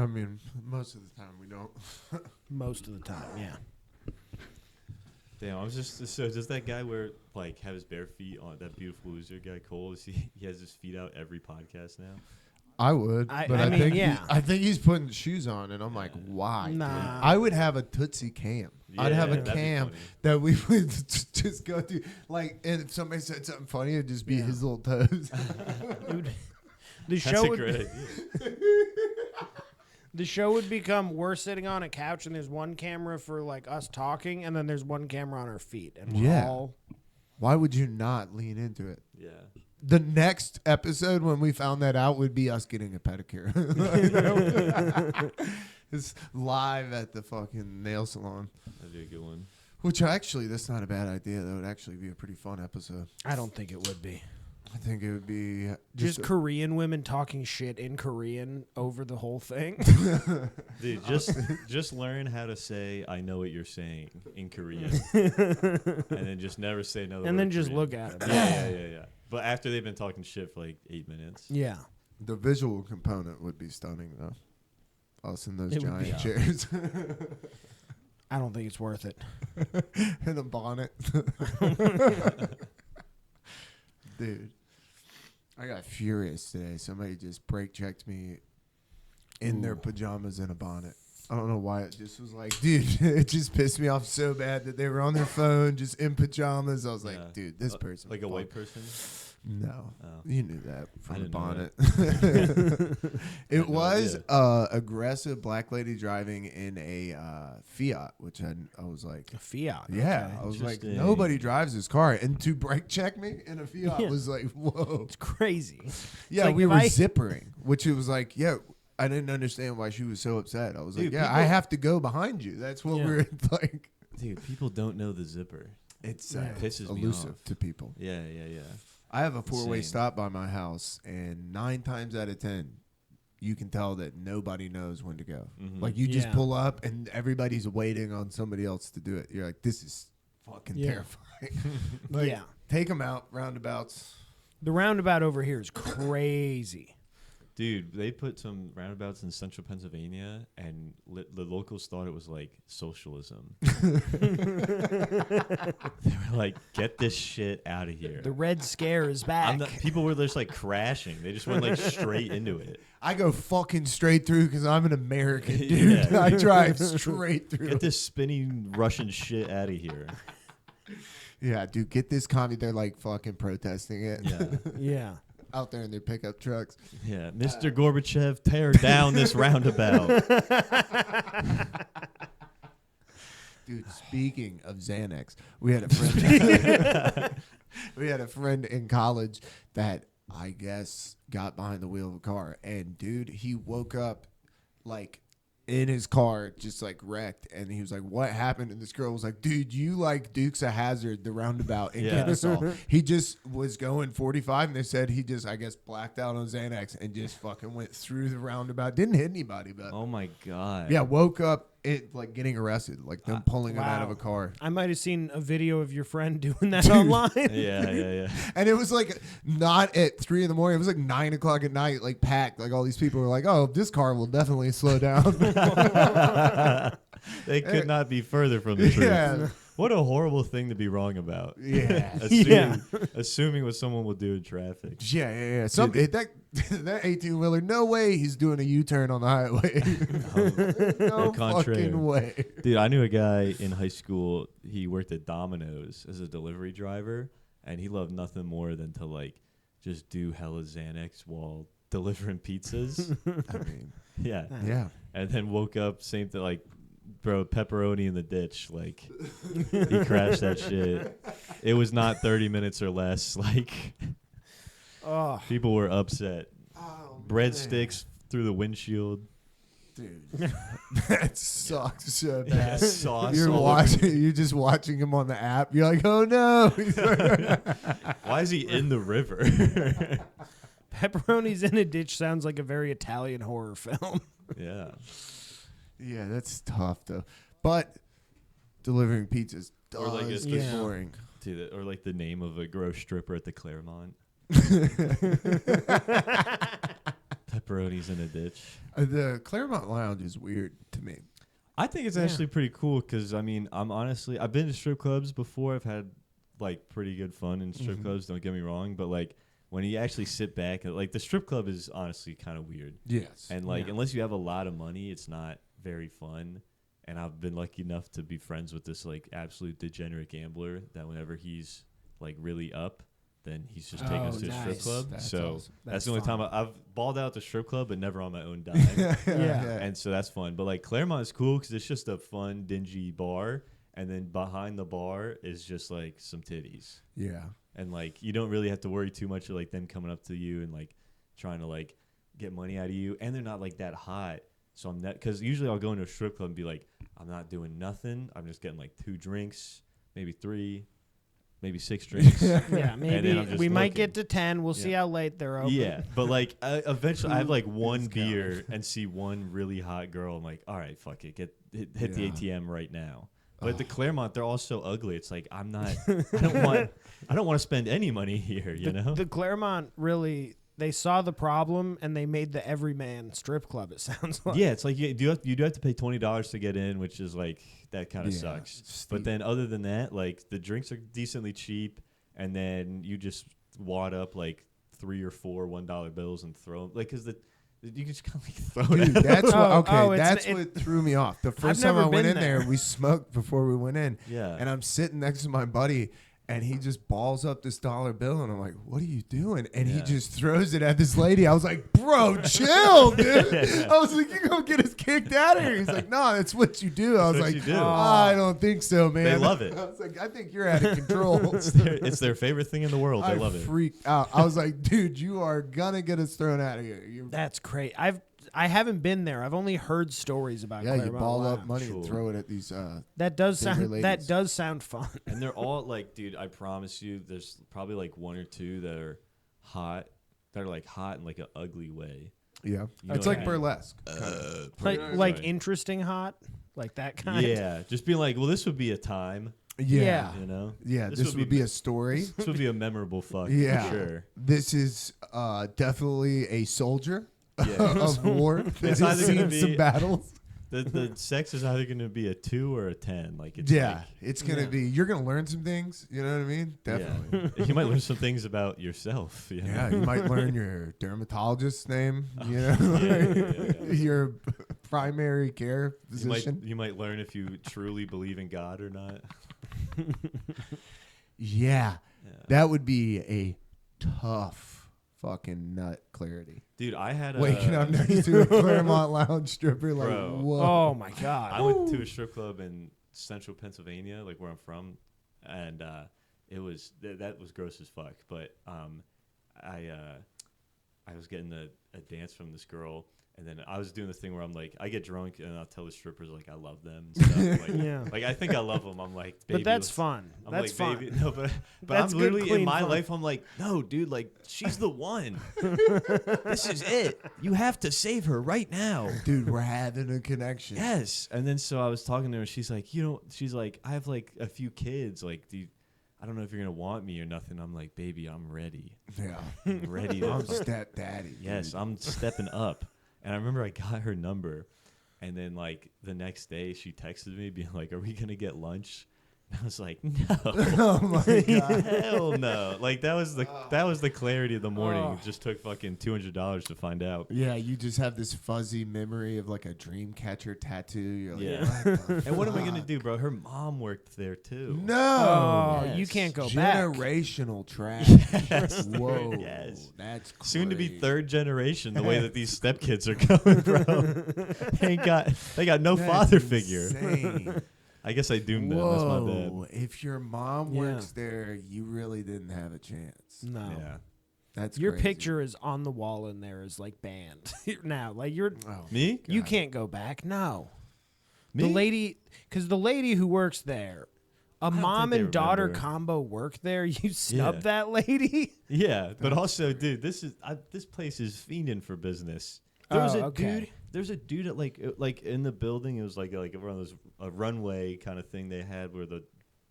I mean, most of the time we don't. Most of the time, yeah. Damn, I was just so does that guy have his bare feet on that Beautiful Loser guy Cole? He has his feet out every podcast now? I would, I I mean, yeah. I think he's putting shoes on, and I'm like, why? Nah. Dude? I would have a Tootsie cam. I'd have a that'd be cam funny. that we would just go through. Like, and if somebody said something funny, it'd just be his little toes. Dude, That's a great idea. the show would become we're sitting on a couch and there's one camera for like us talking, and then there's one camera on our feet, and we're all. Why would you not lean into it? Yeah. The next episode when we found that out would be us getting a pedicure. It's live at the fucking nail salon. That'd be a good one. Which actually, that's not a bad idea. That would actually be a pretty fun episode. I don't think it would be. I think it would be Just Korean women talking shit in Korean over the whole thing. Dude, just learn how to say "I know what you're saying" in Korean, and then just never say another word. And then just Korean. look at it. Yeah. But after they've been talking shit for like 8 minutes. Yeah. The visual component would be stunning, though. Us in those It would be. giant chairs. I don't think it's worth it. In a bonnet. Dude, I got furious today. Somebody just brake checked me in their pajamas in a bonnet. I don't know why. It just was like, dude, it just pissed me off so bad that they were on their phone just in pajamas. I was like, dude, this person. Like a white person? No. Oh. You knew that from the bonnet. It It was aggressive black lady driving in a Fiat, which I was like, A Fiat. yeah. Okay. I was like, Interesting. nobody drives this car. And to brake check me in a Fiat was like, whoa. It's crazy. Yeah, like we if were I- zippering, which it was like, yeah. I didn't understand why she was so upset. I was Dude, like, yeah, I have to go behind you. That's what we're like. Dude, people don't know the zipper. It's Pisses me elusive off. to people. Yeah. I have a four-way Insane. stop by my house, and 9 times out of 10, you can tell that nobody knows when to go. Mhm. Like, you just Yeah. pull up, and everybody's waiting on somebody else to do it. You're like, this is fucking terrifying. Like, Yeah. take them out, roundabouts. The roundabout over here is crazy. Dude, they put some roundabouts in central Pennsylvania, and the locals thought it was like socialism. They were like, "Get this shit out of here." The Red Scare is back. People were just like crashing. They just went like straight into it. I go fucking straight through because I'm an American, dude. Yeah. I drive straight through. Get this spinning Russian shit out of here. Yeah, dude, get this commie. They're like fucking protesting it. Yeah. Yeah. Out there in their pickup trucks. Yeah, Mr. Gorbachev, tear down this roundabout. Dude, speaking of Xanax, we had a friend. We had a friend in college that I guess got behind the wheel of a car, and dude, he woke up like in his car, just like wrecked, and he was like, "What happened?" And this girl was like, "Dude, you like Dukes of Hazzard, the roundabout in Kennesaw." He just was going 45, and they said he just, I guess, blacked out on Xanax and just fucking went through the roundabout. Didn't hit anybody, but Oh my god. yeah, woke up like getting arrested, like them pulling him out of a car. I might have seen a video of your friend doing that online. Yeah. And it was like not at 3 a.m. It was like 9 o'clock at night, like packed. Like all these people were like, "Oh, this car will definitely slow down." They could not be further from the truth. Yeah. What a horrible thing to be wrong about. Yeah. Assuming what someone will do in traffic. Yeah. That 18-wheeler, no way he's doing a U-turn on the highway. No fucking way. Dude, I knew a guy in high school. He worked at Domino's as a delivery driver, and he loved nothing more than to like just do hella Xanax while delivering pizzas. I mean, Yeah. yeah. And then woke up, same thing, like, bro, pepperoni in the ditch. Like, he crashed that shit. It was not 30 minutes or less. Like, Oh, people were upset. Oh, Breadsticks through the windshield. dude, that sucks so Yeah, bad. sauce You're all over. watching. You're just watching him on the app. You're like, oh no. Why is he in the river? pepperonis in a ditch sounds like a very Italian horror film. Yeah. Yeah, that's tough though. But delivering pizzas Or like does a- get Yeah. boring. Dude, or like the name of a gross stripper at the Claremont. pepperonis in a ditch. The Claremont Lounge is weird to me. I think it's actually pretty cool because, I mean, I've been to strip clubs before. I've had, like, pretty good fun in strip clubs, don't get me wrong. But, like, when you actually sit back, like, the strip club is honestly kind of weird. Yes. And, like, unless you have a lot of money, it's not very fun. And I've been lucky enough to be friends with this, like, absolute degenerate gambler that whenever he's, like, really up, then he's just taking us to a strip club. That's So awesome. that's the only time I've balled out the strip club, but never on my own dime. Yeah. And so that's fun. But, like, Claremont is cool because it's just a fun, dingy bar. And then behind the bar is just, like, some titties. Yeah. And, like, you don't really have to worry too much of, like, them coming up to you and, like, trying to, like, get money out of you. And they're not, like, that hot. So I'm not, because usually I'll go into a strip club and be like, I'm not doing nothing. I'm just getting, like, 2 drinks, maybe 3, maybe 6 drinks. Yeah, maybe we might get to 10. We'll see how late they're open. Yeah, but, like, eventually I have, like, one beer and see one really hot girl. I'm like, all right, fuck it. Hit the ATM right now. But at the Claremont, they're all so ugly. It's like, I don't want to spend any money here, you know? The Claremont really, they saw the problem and they made the everyman strip club, it sounds like. Yeah, it's like you do have to pay $20 to get in, which is like, that kind of sucks. Steep. But then other than that, like, the drinks are decently cheap, and then you just wad up like 3 or 4 $1 bills and throw them. Like, because you can just kind of like throw it Dude, out. that's what, it's what threw me off. The first time never I went been in there, we smoked before we went in. Yeah. And I'm sitting next to my buddy, and he just balls up this dollar bill, and I'm like, what are you doing? And he just throws it at this lady. I was like, bro, chill, dude. I was like, you're going to get us kicked out of here. He's like, no, that's what you do. I was what like, you do. I don't think so, man. They love it. I was like, I think you're out of control. It's their favorite thing in the world. They love it. I freaked out. I was like, dude, you are going to get us thrown out of here. That's great. I haven't been there. I've only heard stories about Yeah, you Claremont ball Lounge. up money and throw it at these. That does ladies. sound fun. And they're all like, dude, I promise you, there's probably like 1 or 2 that are hot. That are like hot in like an ugly way. Yeah, You know it's what like I mean? burlesque. like interesting hot, like that kind. Yeah, just being like, well, this would be a time. Yeah. You know? Yeah, this would be a story. This would be a memorable fuck. Yeah. For sure. This is definitely a soldier Yeah. of war that It's has either gonna seen some be- battles. The sex is either going to be a 2 or a 10. Like, it's Yeah, like, it's going to be, you're going to learn some things. You know what I mean? Definitely. yeah. You might learn some things about yourself. You know? Yeah, you might learn your dermatologist's name, you know, yeah. your primary care You might, physician. you might learn if you truly believe in God or not. Yeah, Yeah. that would be a tough fucking nut clarity. Dude, I had Waking up next to a Claremont Lounge stripper, like, Bro. whoa. Oh my god. I went to a strip club in central Pennsylvania, like where I'm from, and it was that was gross as fuck. But I was getting a dance from this girl, and then I was doing the thing where I'm like, I get drunk and I'll tell the strippers like I love them. And stuff. Like, Yeah. like I think I love them. I'm like, baby, But that's let's- fun. I'm That's like, fun. baby, no, but That's I'm good, literally in clean my fun. life. I'm like, no, dude, like she's the one. This is it. You have to save her right now. Dude, we're having a connection. Yes. And then so I was talking to her. She's like, she's like, I have like a few kids. Like, I don't know if you're gonna want me or nothing. I'm like, baby, I'm ready. Yeah. I'm ready. To I'm stepdaddy. yes, dude. I'm stepping up. And I remember I got her number, and then like the next day she texted me being like, "Are we gonna get lunch?" And I was like, "No." Oh my god. Hell no! Like that was the clarity of the morning. Oh. It just took fucking $200 to find out. Yeah, you just have this fuzzy memory of like a dream catcher tattoo. You're like, Yeah. what the And what am I gonna fuck? do, bro? Her mom worked there too. No. Oh, Yes. you can't go back. Generational trash. Yes, Whoa. dude, yes. That's crazy. Soon to be 3rd generation. The way that these stepkids are going, bro. They got no That's father figure. insane. I guess I doomed them. That's my bad. Whoa. If your mom Yeah. works there, you really didn't have a chance. No. Yeah. That's Your crazy. picture is on the wall in there is like banned now. Like Oh, Me? you God. can't go back. No. Me? The lady, because the lady who works there, a don't mom think they and daughter remember. combo work there. You snubbed Yeah. that lady. Yeah, but also, dude, this place is fiending for business. There was Oh, a okay. dude. There's a dude at like in the building. It was like one of those a runway kind of thing they had where the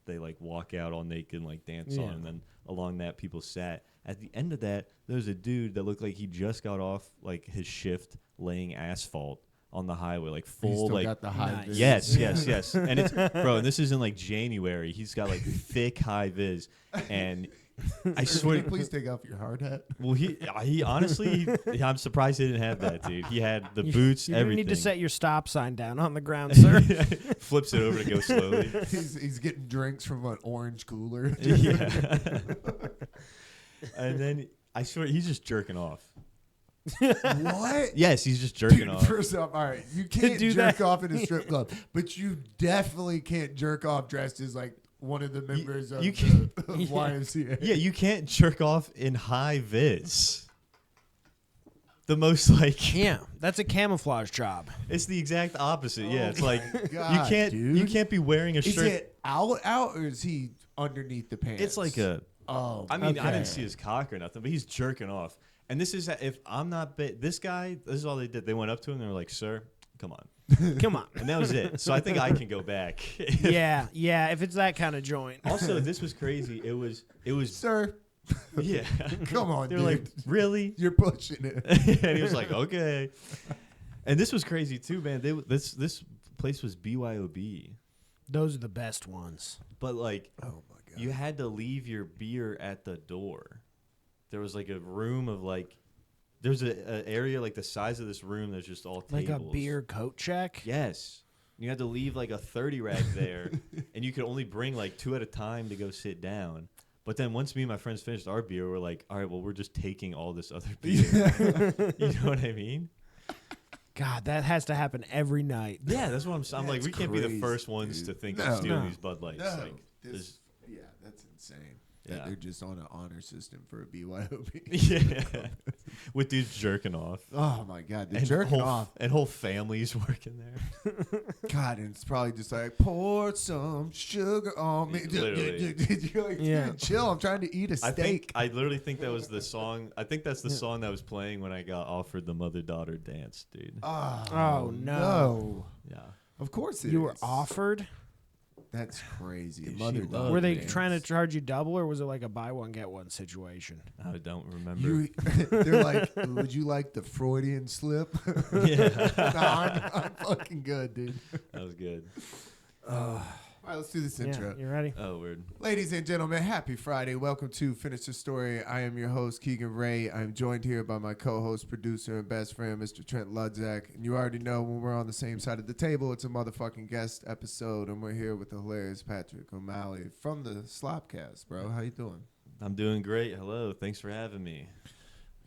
they like walk out all naked and like dance on, and then along that people sat. At the end of that, there was a dude that looked like he just got off like his shift laying asphalt on the highway, like full, He still like got the high vis. yes. And it's bro, and this is in like January. He's got like thick high vis, and I Sir, swear. can you please take off your hard hat? Well, he honestly, I'm surprised he didn't have that, dude. He had the boots, You everything. need to set your stop sign down on the ground, sir. Flips it over to go slowly. He's getting drinks from an orange cooler. Yeah. And then I swear he's just jerking off. What? Yes, he's just jerking Dude, off. first off, all right, you can't do jerk that. off in a strip club, but you definitely can't jerk off dressed as like one of the members of you the can't- of YMCA. Yeah, you can't jerk off in high vis. The most like Yeah, that's a camouflage job. it's the exact opposite. Yeah, it's Oh like my you God, can't dude. be wearing a Is shirt. it out, or is he underneath the pants? It's like a. Oh, I mean, I okay. didn't see his cock or nothing, but he's jerking off. And this is if I'm not this guy. This is all they did. They went up to him and they were like, "Sir, come on," Come on. and that was it. So I think I can go back. Yeah, if it's that kind of joint. Also, this was crazy. It was Sir, yeah. come on, They're dude. like, really? You're pushing it. And he was like, okay. And this was crazy too, man. This place was BYOB, Those are the best ones. but like Oh my God. you had to leave your beer at the door. There was like a room of like, there's a area like the size of this room that's just all Like tables. a beer coat check. Yes. You had to leave like a 30 rack there, and you could only bring like 2 at a time to go sit down. But then once me and my friends finished our beer, we're like, all right, well, we're just taking all this other beer. You know what I mean? God, that has to happen every night. Yeah, that's what I'm saying. I'm like, That's we can't be the crazy, first ones dude. to think No. of stealing No. these Bud Lights. No, Like, this, yeah, that's insane. Yeah. That they're just on an honor system for a BYOB. yeah. With dudes jerking off. Oh my God, they're And jerking whole, off. And whole families working there. God, and it's probably just like, pour some sugar on me. Literally. You're like, Yeah. dude, chill. I'm trying to eat a steak. I literally think that was the song. I think that's the song that was playing when I got offered the mother-daughter dance, dude. Oh, no. Yeah. Of course it You were is. offered? That's crazy. Dude, Mother she daughter loved Were they dance. trying to charge you double, or was it like a buy one, get one situation? I don't remember. You, they're like, would you like the Freudian slip? Yeah. No, I'm fucking good, dude. That was good. All right, let's do this intro. Yeah, you ready? Oh, weird. Ladies and gentlemen, happy Friday. Welcome to Finish the Story. I am your host, Keegan Ray. I'm joined here by my co-host, producer, and best friend, Mr. Trent Ludzak. And you already know when we're on the same side of the table, it's a motherfucking guest episode. And we're here with the hilarious Patrick Omalley from the Slopcast, bro. How you doing? I'm doing great. Hello. Thanks for having me.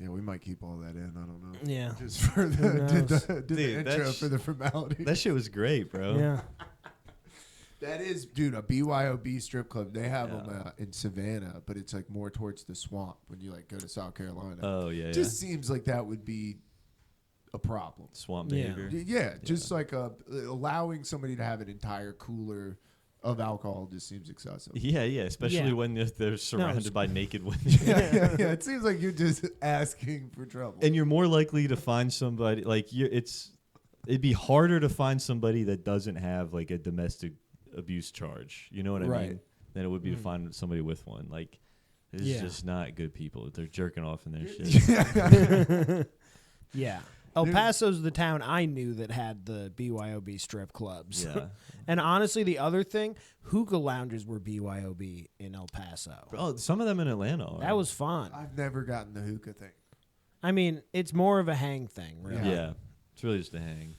Yeah, we might keep all that in. I don't know. Yeah. Just for Who the, did knows? the, did Dude, the intro that's- for the formality. That shit was great, bro. Yeah. That is, dude, a BYOB strip club. They have Yeah. them in Savannah, but it's like more towards the swamp when you like go to South Carolina. Oh, yeah, Just seems like that would be a problem. Swamp Yeah. behavior. Yeah, just like allowing somebody to have an entire cooler of alcohol just seems excessive. Yeah, especially Yeah. when they're surrounded it's- by naked women. yeah. It seems like you're just asking for trouble. And you're more likely to find somebody like it'd be harder to find somebody that doesn't have like a domestic abuse charge. You know what I Right. mean? Than it would be to find somebody with one. Like it's Yeah. just not good people. They're jerking off in their shit. Yeah. El Dude. Paso's the town I knew that had the BYOB strip clubs. Yeah. And honestly, the other thing, hookah lounges were BYOB in El Paso. Oh, some of them in Atlanta are. That was fun. I've never gotten the hookah thing. I mean, it's more of a hang thing, really. Yeah. It's really just a hang.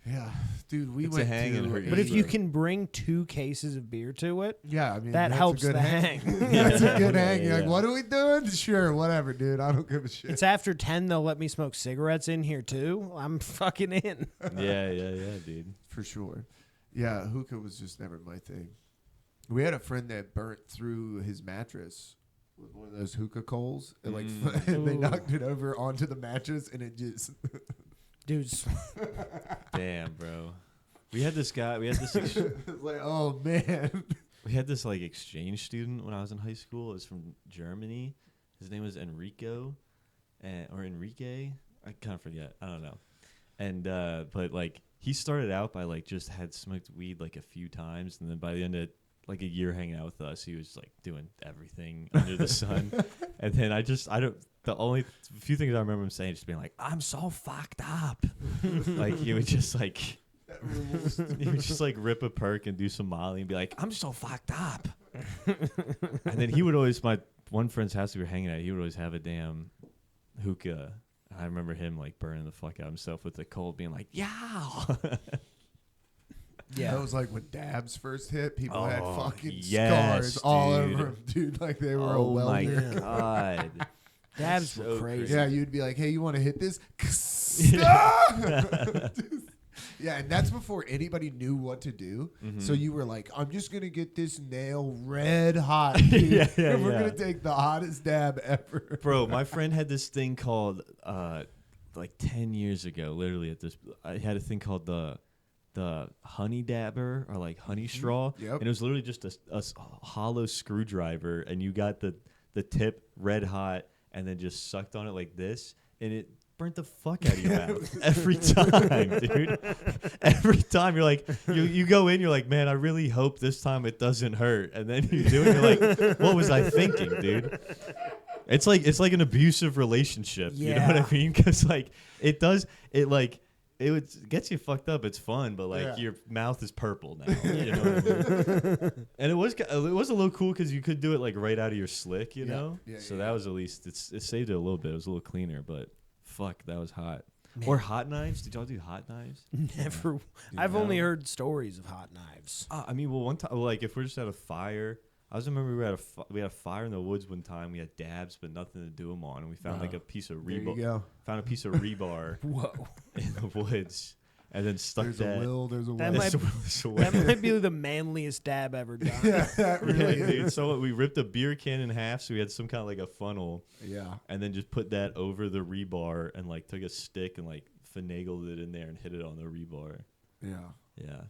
Yeah, dude, we It's a went hang to and hurt But if you Yeah. can bring 2 cases of beer to it, yeah, I mean that that's helps a good the hang. That's a good Yeah, hang. You're like, yeah. what are we doing? Sure, whatever, dude. I don't give a shit. It's after 10, they'll let me smoke cigarettes in here too. I'm fucking in. yeah, dude. For sure. Yeah, hookah was just never my thing. We had a friend that burnt through his mattress with one of those hookah coals, and like they Ooh. knocked it over onto the mattress, and it just Dudes, Damn, bro. We had this guy. We had this. it's like, oh man. We had this like exchange student when I was in high school. It was from Germany. His name was Enrico, or Enrique. I kind of forget. I don't know. And but like he started out by like just had smoked weed like a few times, and then by the end of like a year hanging out with us. He was like doing everything under the sun. And then the only few things I remember him saying just being like, I'm so fucked up. Like he would just like he would just like rip a perk and do some Molly and be like, I'm so fucked up. And then he would always, my one friend's house we were hanging at, he would always have a damn hookah. I remember him like burning the fuck out himself with the cold, being like, yeah. Yeah, that was like when dabs first hit. People had fucking yes, scars all dude. over them, dude. Like they were a Oh my welder. god. Dabs So were crazy. Yeah, you'd be like, "Hey, you want to hit this?" Yeah, and that's before anybody knew what to do. Mm-hmm. So you were like, "I'm just gonna get this nail red hot, dude. Yeah, and we're yeah. gonna take the hottest dab ever." Bro, my friend had this thing called like 10 years ago, literally I had a thing called the honey dabber or like honey straw. Yep. And it was literally just a hollow screwdriver, and you got the tip red hot and then just sucked on it like this, and it burnt the fuck out of your mouth every time, dude. Every time you're like, you go in, you're like, man, I really hope this time it doesn't hurt. And then you do it, you're like, what was I thinking, dude? It's like an abusive relationship. Yeah. You know what I mean? Because like it gets you fucked up. It's fun, but like your mouth is purple now. You know what I mean? And it was a little cool because you could do it like right out of your slick, you know. Yeah, so yeah. that was at least it saved it a little bit. It was a little cleaner, but fuck, that was hot. Man. Or hot knives? Did y'all do hot knives? Never. I've only heard stories of hot knives. I mean, well, one time, like if we're just at a fire. I just remember we had a fire in the woods one time. We had dabs, but nothing to do them on, and we found like a piece of There you rebar. go. Found a piece of rebar Whoa. in the woods, and then stuck There's that. a will. There's a That way. might- That might be the manliest dab ever done. Yeah, that Yeah, really is. dude. So we ripped a beer can in half, so we had some kind of like a funnel, Yeah. and then just put that over the rebar, and like took a stick and like finagled it in there and hit it on the rebar. Yeah. Yeah.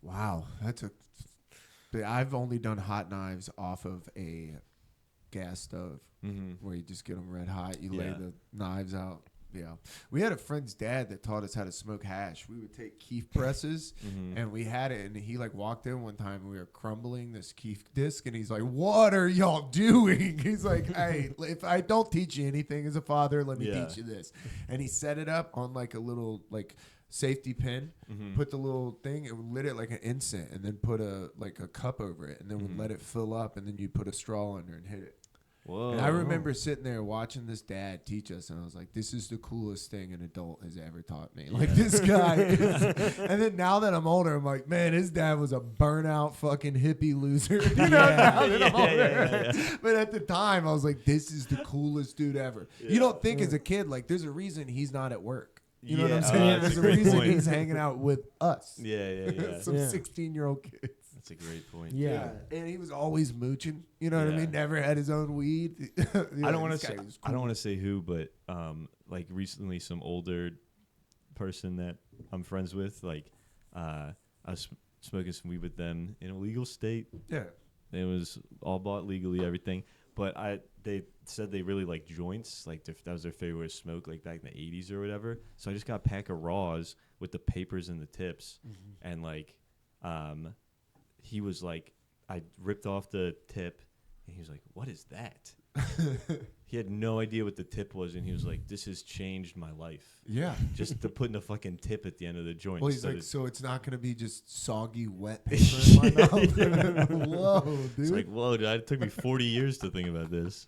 Wow, that's a. But I've only done hot knives off of a gas stove, where you just get them red hot. You lay Yeah. the knives out. Yeah, we had a friend's dad that taught us how to smoke hash. We would take keef presses, and we had it. And he like walked in one time, and we were crumbling this keef disc, and he's like, "What are y'all doing?" He's like, "Hey, if I don't teach you anything as a father, let me Yeah. teach you this." And he set it up on like a little like safety pin, put the little thing and lit it like an incense, and then put a cup over it, and then would let it fill up, and then you put a straw under and hit it. Whoa. And I remember sitting there watching this dad teach us, and I was like, this is the coolest thing an adult has ever taught me. Like, this guy is. And then now that I'm older, I'm like, man, his dad was a burnout fucking hippie loser. You know, now that I'm older. But at the time, I was like, this is the coolest dude ever. You don't think as a kid, like, there's a reason he's not at work. You know what I'm saying? that's There's a a great reason point. he's hanging out with us. Yeah. Some Yeah. 16-year-old kids. That's a great point. Yeah. And he was always mooching. You know what I Yeah. mean? Never had his own weed. I don't want to say who, but like recently, some older person that I'm friends with, like I was smoking some weed with them in a legal state. Yeah. It was all bought legally, everything. But they said they really like joints, like that was their favorite way to smoke, like back in the 80s or whatever. So I just got a pack of raws with the papers and the tips, and like, he was like, I ripped off the tip, and he was like, "What is that?" He had no idea what the tip was, and he was like, "This has changed my life." Yeah. Just to putting a fucking tip at the end of the joint. Well, he's instead like, of- so it's not going to be just soggy, wet paper in my mouth. Whoa, dude. it's like, whoa, dude, it took me 40 years to think about this.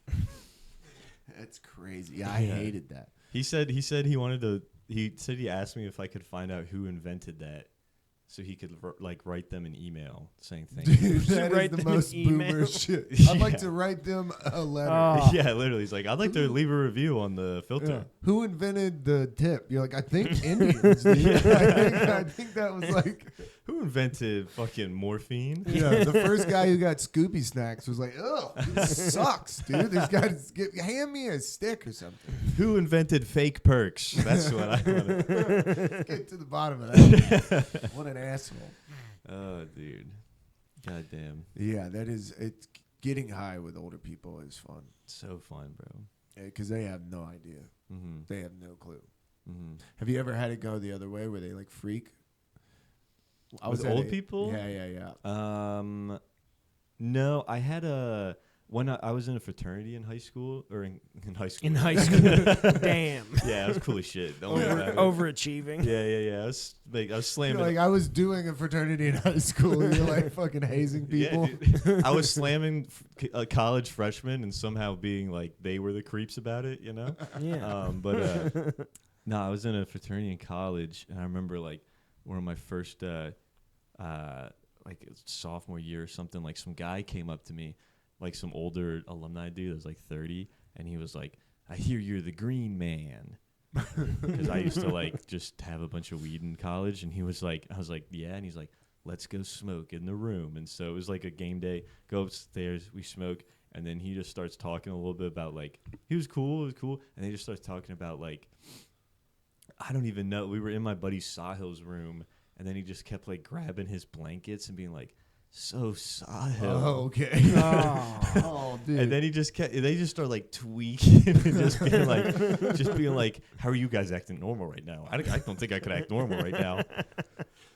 That's crazy. Yeah, I hated that. He said he wanted to. He said he asked me if I could find out who invented that, so he could like write them an email saying thank you. Dude, that is write the them an most email? boomer shit. I'd like to write them a letter. Oh. Yeah, literally. He's like, I'd like to leave a review on the filter. Yeah. Who invented the tip? You're like, I think Indians, dude. I think that was like, Who invented fucking morphine? yeah, the first guy who got Scooby snacks was like, ugh, this sucks, dude. This guy, hand me a stick or something. Who invented fake perks? That's what I want to. Get to the bottom of that. What an asshole. Oh, dude. God damn. Yeah, that is, it's getting high with older people is fun So fun, bro. because they have no idea. Mm-hmm. They have no clue. Mm-hmm. Have you ever had it go the other way where they like freak? With old people? Yeah. No, I had when I was in a fraternity in high school, or in high school. In high school. Damn. Yeah, it was cool as shit. Don't worry about it. Overachieving. Yeah. I was slamming. Like I was doing a fraternity in high school. You're like fucking hazing people. Yeah, dude. I was slamming college freshmen and somehow being like they were the creeps about it, you know? Yeah. No, I was in a fraternity in college, and I remember like one of my first like sophomore year or something, like some guy came up to me, like some older alumni dude that was like 30, and he was like, I hear you're the green man. Because I used to like just have a bunch of weed in college, and he was like, I was like, yeah, and he's like, let's go smoke in the room. And so it was like a game day, go upstairs, we smoke, and then he just starts talking a little bit about like, it was cool, and he just starts talking about like, I don't even know, we were in my buddy Sahil's room, and then he just kept like grabbing his blankets and being like, so Sahil. Oh, okay. Oh, dude. And then they just start like tweaking and just being like, how are you guys acting normal right now? I don't think I could act normal right now.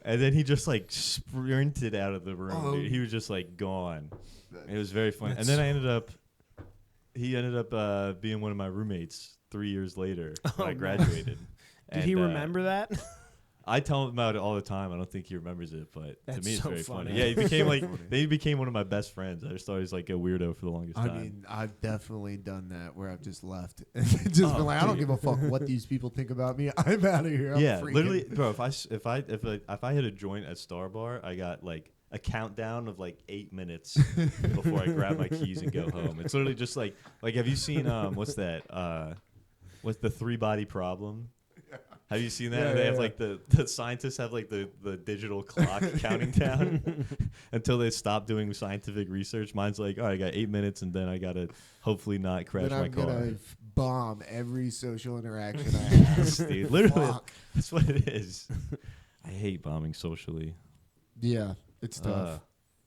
And then he just like sprinted out of the room, dude. He was just like gone. It was very funny. And then he ended up being one of my roommates 3 years later when I graduated. Did he remember that? I tell him about it all the time. I don't think he remembers it, but to me it's so very funny. funny. Yeah, he became like he became one of my best friends. I just thought he was like a weirdo for the longest time. I mean, I've definitely done that where I've just left and just been like, I don't give a fuck what these people think about me. I'm out of here. I'm freaking. Literally, bro. If I hit a joint at Star Bar, I got like a countdown of like 8 minutes before I grab my keys and go home. It's literally just like have you seen what's that? What's the 3-body problem? Have you seen that? Yeah, they have like the scientists have like the digital clock counting down until they stop doing scientific research. Mine's like, all right, I got 8 minutes, and then I gotta hopefully not crash then my I'm car. gonna bomb every social interaction I have. Dude, literally, Fuck. that's what it is. I hate bombing socially. Yeah, it's tough.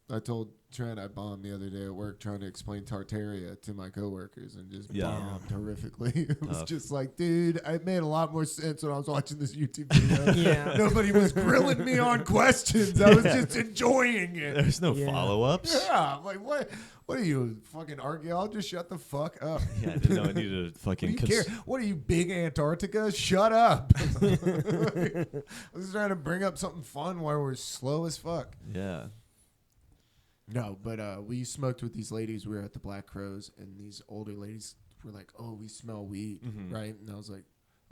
I told Trent I bombed the other day at work trying to explain Tartaria to my coworkers and just bombed horrifically. It was just like, dude, it made a lot more sense when I was watching this YouTube video. Yeah. Nobody was grilling me on questions. I was just enjoying it. There's no follow-ups. Yeah, I'm like, what are you, fucking archaeologist? Shut the fuck up. Yeah, I didn't know I needed to fucking. What do you care? What are you, big Antarctica? Shut up. I was trying to bring up something fun while we're slow as fuck. Yeah. No, but we smoked with these ladies. We were at the Black Crows, and these older ladies were like, "Oh, we smell weed, right?" And I was like,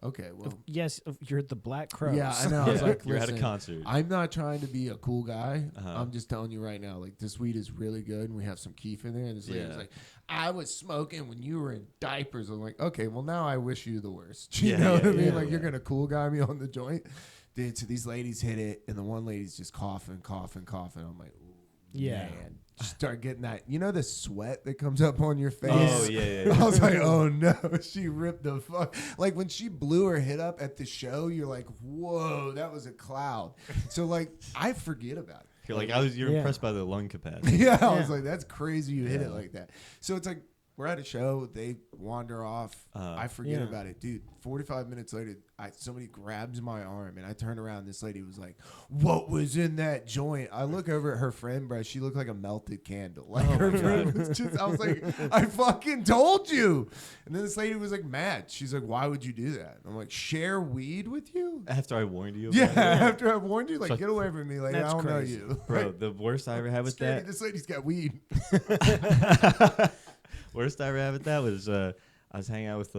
"Okay, well, Yes, you're at the Black Crows. yeah, I know." I was like, You're at a "Listen, concert. I'm not trying to be a cool guy. I'm just telling you right now, like this weed is really good, and we have some keef in there." And this lady was like, "I was smoking when you were in diapers." I'm like, "Okay, well now I wish you the worst." You know what I mean? Like you're gonna cool guy me on the joint, dude. So these ladies hit it, and the one lady's just coughing. I'm like, ooh, Yeah. man. Start getting that, the sweat that comes up on your face. Oh yeah. I was like, oh no, she ripped the fuck. Like when she blew her hit up at the show, you're like, whoa, that was a cloud. So like, I forget about it. You're like you're impressed by the lung capacity. Yeah, I was like, that's crazy you hit it like that. So it's like, we're at a show, they wander off. I forget about it. Dude, 45 minutes later, somebody grabs my arm, and I turn around. This lady was like, what was in that joint? I look over at her friend, bro. She looked like a melted candle. Like her friend was just, I was like, I fucking told you. And then this lady was like mad. She's like, why would you do that? I'm like, share weed with you? After I warned you. Yeah, about it? after I warned you, like, get away from me. Like, That's I don't crazy. know you. Bro, the worst I ever had with that. This lady's got weed. Worst I ever had with that was I was hanging out with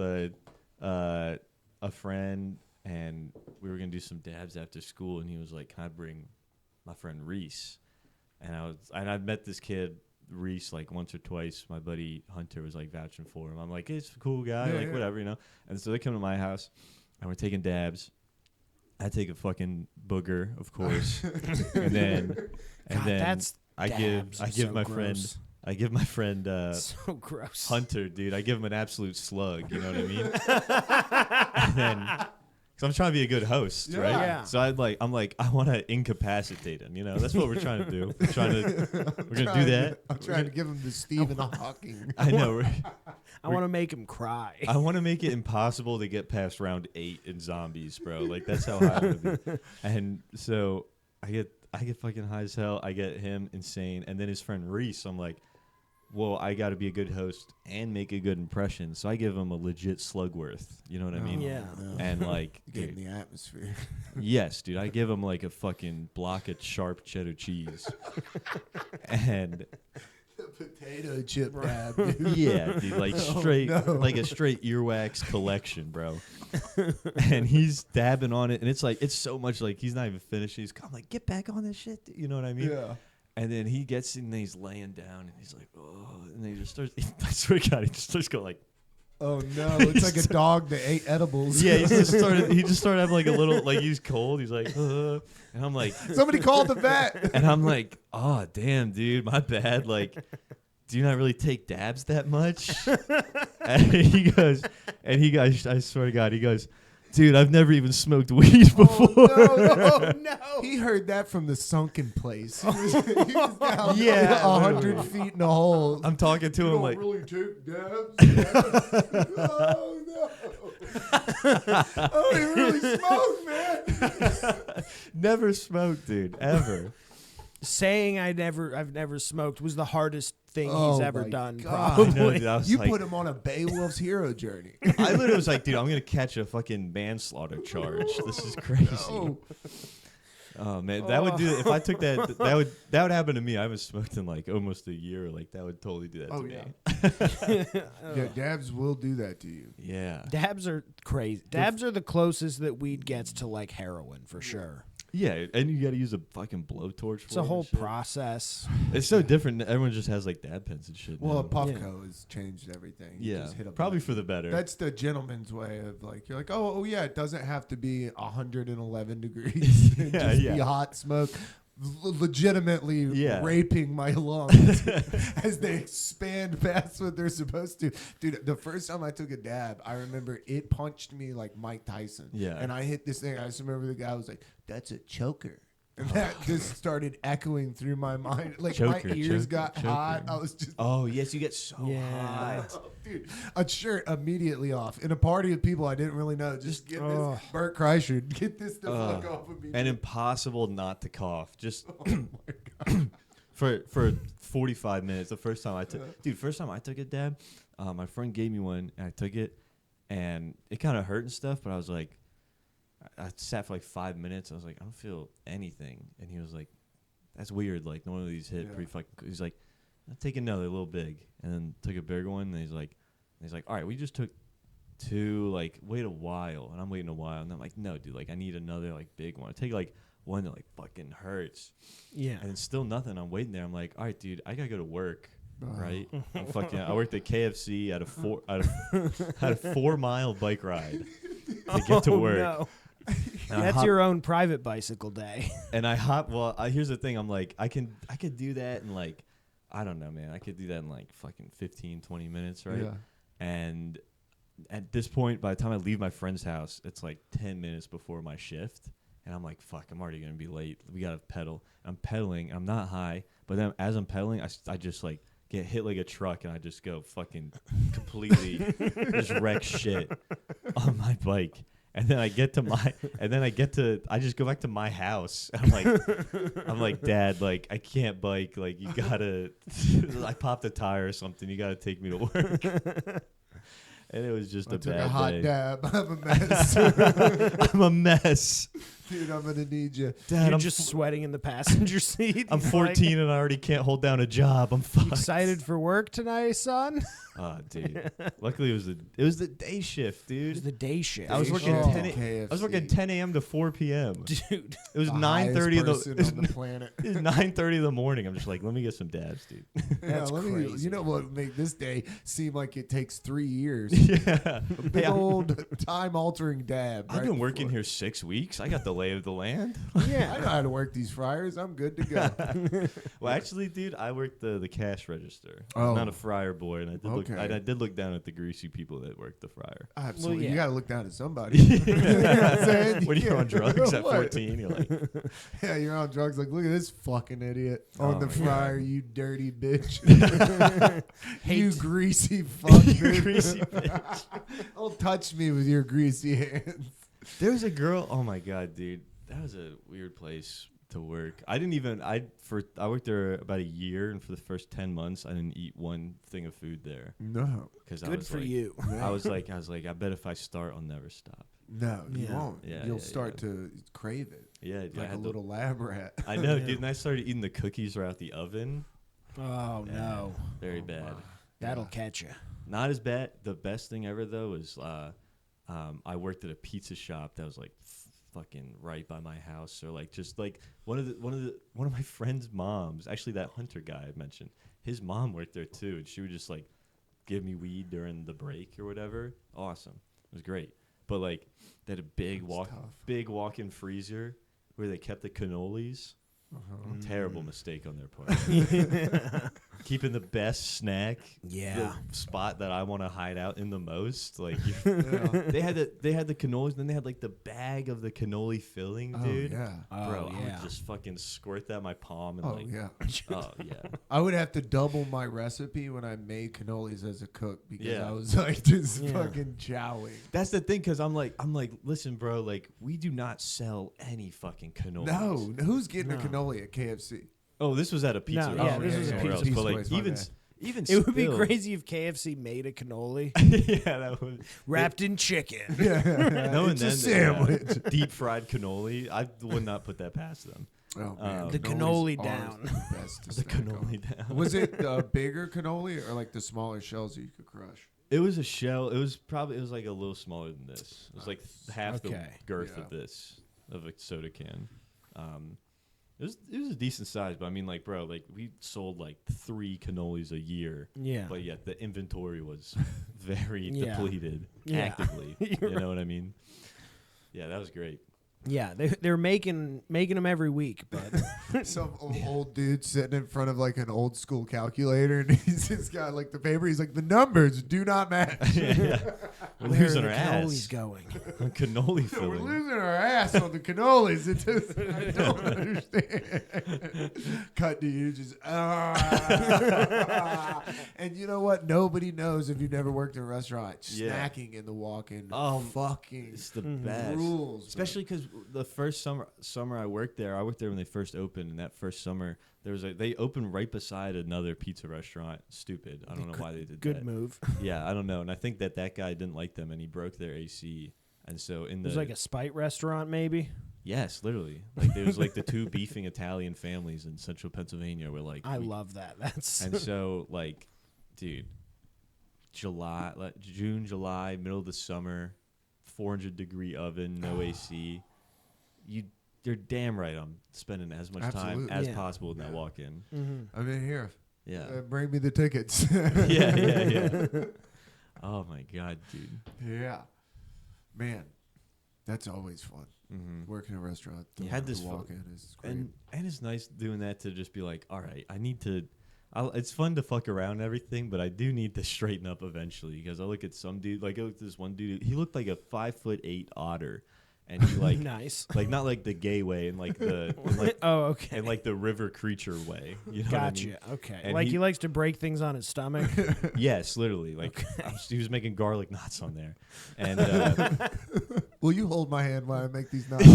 a friend, and we were gonna do some dabs after school, and he was like, "Can I bring my friend Reese?" And I'd met this kid Reese like once or twice. My buddy Hunter was like vouching for him. I'm like, "He's a cool guy, whatever, you know." And so they come to my house, and we're taking dabs. I take a fucking booger, of course, and then I give my friend. I give my friend so gross. Hunter, dude. I give him an absolute slug. You know what I mean? And then, because I'm trying to be a good host, right? Yeah. So I'm like, I want to incapacitate him. You know, that's what we're trying to do. We're gonna do that. I'm trying to give him the Stephen Hawking. I know. I want to make him cry. I want to make it impossible to get past round 8 in zombies, bro. Like that's how high I want to be. And so I I get fucking high as hell. I get him insane, and then his friend Reese. I'm like, well, I got to be a good host and make a good impression. So I give him a legit Slugworth. You know what I mean? Yeah. No. And like, Get in dude, the atmosphere. yes, dude. I give him like a fucking block of sharp cheddar cheese, and Potato chip dab, dude. yeah, dude, like straight, like a straight earwax collection, bro. And he's dabbing on it, and it's so much like he's not even finished. He's come like, get back on this shit. You know what I mean? Yeah. And then he gets in, and he's laying down, and he's like, oh, and then he just starts. I swear to God, he just starts going like. Oh no! It's like a dog that ate edibles. Yeah, he just started having like a little, like he's cold. He's like, and I'm like, Somebody called the vet. and I'm like, oh damn, dude, my bad. Like, do you not really take dabs that much? And he goes, I swear to God, he goes, dude, I've never even smoked weed before. Oh, no. He heard that from the sunken place. He was down Yeah, 100 feet in a hole. I'm talking to him like, really take dabs? Oh no! Oh, he really smoked, man. never smoked, dude, ever. Saying I've never smoked was the hardest thing Oh he's ever my done. God. Probably. I know, dude, I was You like, put him on a Beowulf's hero journey. I literally was like, dude, I'm gonna catch a fucking manslaughter charge. This is crazy. No. Oh man, that would do it. If I took that, that would happen to me. I haven't smoked in like almost a year. Like that would totally do that to me. Yeah, dabs will do that to you. Yeah. Dabs are crazy. Dabs are the closest that weed gets to like heroin for sure. Yeah, and you got to use a fucking blowtorch. It's a whole process. It's so different. Everyone just has like dab pens and shit. Well, now. Puffco has changed everything. You yeah, just hit a probably button. for the better. That's the gentleman's way of like, you're like, oh yeah, it doesn't have to be 111 degrees. Yeah, Just yeah. be hot smoke. Legitimately Yeah. raping my lungs as they expand past what they're supposed to. Dude, the first time I took a dab, I remember it punched me like Mike Tyson. Yeah. And I hit this thing. I just remember the guy was like, that's a choker. And that just started echoing through my mind. Like Choker, my ears choker, got choker. hot. I was just Oh yes, you get so Yeah. hot. oh, dude, a shirt immediately off in a party of people I didn't really know. Just get Ugh. this Bert Kreischer, get this the fuck off of me. And impossible not to cough. Just oh my god, for 45 minutes. The first time I took a dab, my friend gave me one, and I took it, and it kind of hurt and stuff. But I was like, I sat for like 5 minutes. I was like, I don't feel anything, and he was like, that's weird. Like one of these hit pretty fucking. He's like, I'll take another, a little big, and then took a bigger one. And he's like, all right, we just took two. Like, wait a while, and I'm waiting a while, and I'm like, no, dude, like I need another like big one. I take like one that like fucking hurts. Yeah. And it's still nothing. I'm waiting there. I'm like, all right, dude, I gotta go to work, right? I worked at KFC at a 4 mile bike ride to get to work. No. And That's your own private bicycle day. And I hop. Well, here's the thing. I'm like, I could do that in like, I don't know, man. I could do that in like fucking 15, 20 minutes, right? Yeah. And at this point, by the time I leave my friend's house, it's like 10 minutes before my shift. And I'm like, fuck, I'm already going to be late. We got to pedal. I'm pedaling. I'm not high. But then as I'm pedaling, I just like get hit like a truck and I just go fucking completely just wreck shit on my bike. And then I just go back to my house. And I'm like, Dad, like, I can't bike. Like, you gotta, I popped a tire or something. You gotta take me to work. And it was just I a took bad a hot day. dab. I'm a mess. I'm a mess. Dude, I'm gonna need you. Dad, You're I'm just sweating in the passenger seat. I'm Like, 14 and I already can't hold down a job. I'm fucked. excited for work tonight, son? Oh, dude. Luckily, it was the day shift, It was dude. the day shift. I was working Oh, 10 KFC. I was working 10 a.m. to 4 p.m. Dude. It was The 9:30 highest in person the on the planet. it was 9:30 in the morning. I'm just like, let me get some dabs, dude. That's crazy. You know what would make this day seem like it takes 3 years? Yeah. A big old time-altering dab. I've been working here 6 weeks. I got the lay of the land. Yeah. I know how to work these fryers. I'm good to go. Well, actually, dude, I worked the cash register. Oh. I'm not a fryer boy, and Okay. I did look down at the greasy people that work the fryer. Absolutely. yeah. You got to look down at somebody. You know what I'm saying? When you're on drugs at What? 14, you're like, Yeah, you're on drugs. Like, look at this fucking idiot Oh on the my fryer, you dirty bitch. You greasy fuck, dude. greasy bitch. Don't touch me with your greasy hands. There was a girl. Oh my god, dude, that was a weird place to work. I worked there about a year, and for the first 10 months, I didn't eat one thing of food there. No. Because Good for you. I was like, I bet if I start, I'll never stop. No, you won't. Yeah, You'll start to crave it. Yeah, dude, Like a little lab rat. I know, dude. And I started eating the cookies right out the oven. Oh, no. Very bad. That'll catch you. Not as bad. The best thing ever though is I worked at a pizza shop that was like fucking right by my house, or like just like one of my friend's moms. Actually, that Hunter guy I mentioned, his mom worked there too, and she would just like give me weed during the break or whatever. Awesome, it was great. But like they had a big walk-in freezer where they kept the cannolis. Terrible mistake on their part. Keeping the best snack, the spot that I want to hide out in the most. Like they had the cannolis, then they had like the bag of the cannoli filling, dude. Bro, I would just fucking squirt that in my palm and oh yeah. I would have to double my recipe when I made cannolis as a cook because I was like just fucking chowing. That's the thing, because I'm like, listen, bro, like we do not sell any fucking cannolis. No, who's getting a cannoli at KFC? Oh, this was at a pizza. No, yeah, this was a pizza. But like even it would be crazy if KFC made a cannoli. Yeah, that would wrapped in chicken. No, it's a sandwich. Deep fried cannoli. I would not put that past them. Oh man, the cannoli down. The cannoli down. Was it a bigger cannoli or like the smaller shells that you could crush? It was a shell. It was like a little smaller than this. It was like half the girth of this, of a soda can. It was a decent size, but I mean, like, bro, like we sold like 3 cannolis a year. Yeah. But yet the inventory was very depleted actively. You know what I mean? Yeah, that was great. Yeah, they're making them every week, but some old dude sitting in front of like an old school calculator, and he's just got like the paper. He's like, the numbers do not match. We're losing our ass. Cannolis going. Cannoli filling. We're losing our ass on the cannolis. It just, I don't understand. Cut to you, just and you know what? Nobody knows if you've never worked in a restaurant. Snacking in the walk-in. Oh, fucking it's the best. Rules, especially because the first summer I worked there when they first opened, and that first summer they opened right beside another pizza restaurant. Stupid. I don't know why they did that. Good move. Yeah, I don't know. And I think that guy didn't like them, and he broke their AC. And so it was like a spite restaurant, maybe. Yes, literally. Like there was like the 2 beefing Italian families in central Pennsylvania were like. I love that. And so like, dude, June, July, middle of the summer. 400-degree oven, no AC. You're damn right. I'm spending as much time as possible in that walk-in. Mm-hmm. I'm in here. Yeah. Bring me the tickets. Yeah. Oh my god, dude. Yeah, man, that's always fun. Mm-hmm. Working in a restaurant. You had this walk-in is great. and it's nice doing that to just be like, all right, I need to. It's fun to fuck around and everything, but I do need to straighten up eventually because I look at some dude, like I looked at this one dude, he looked like a 5'8" otter, and he like nice, like not like the gay way, and like the and like the river creature way. You know gotcha. What I mean? Okay, and like he likes to break things on his stomach. Yes, literally. Like he was making garlic knots on there, and will you hold my hand while I make these knots?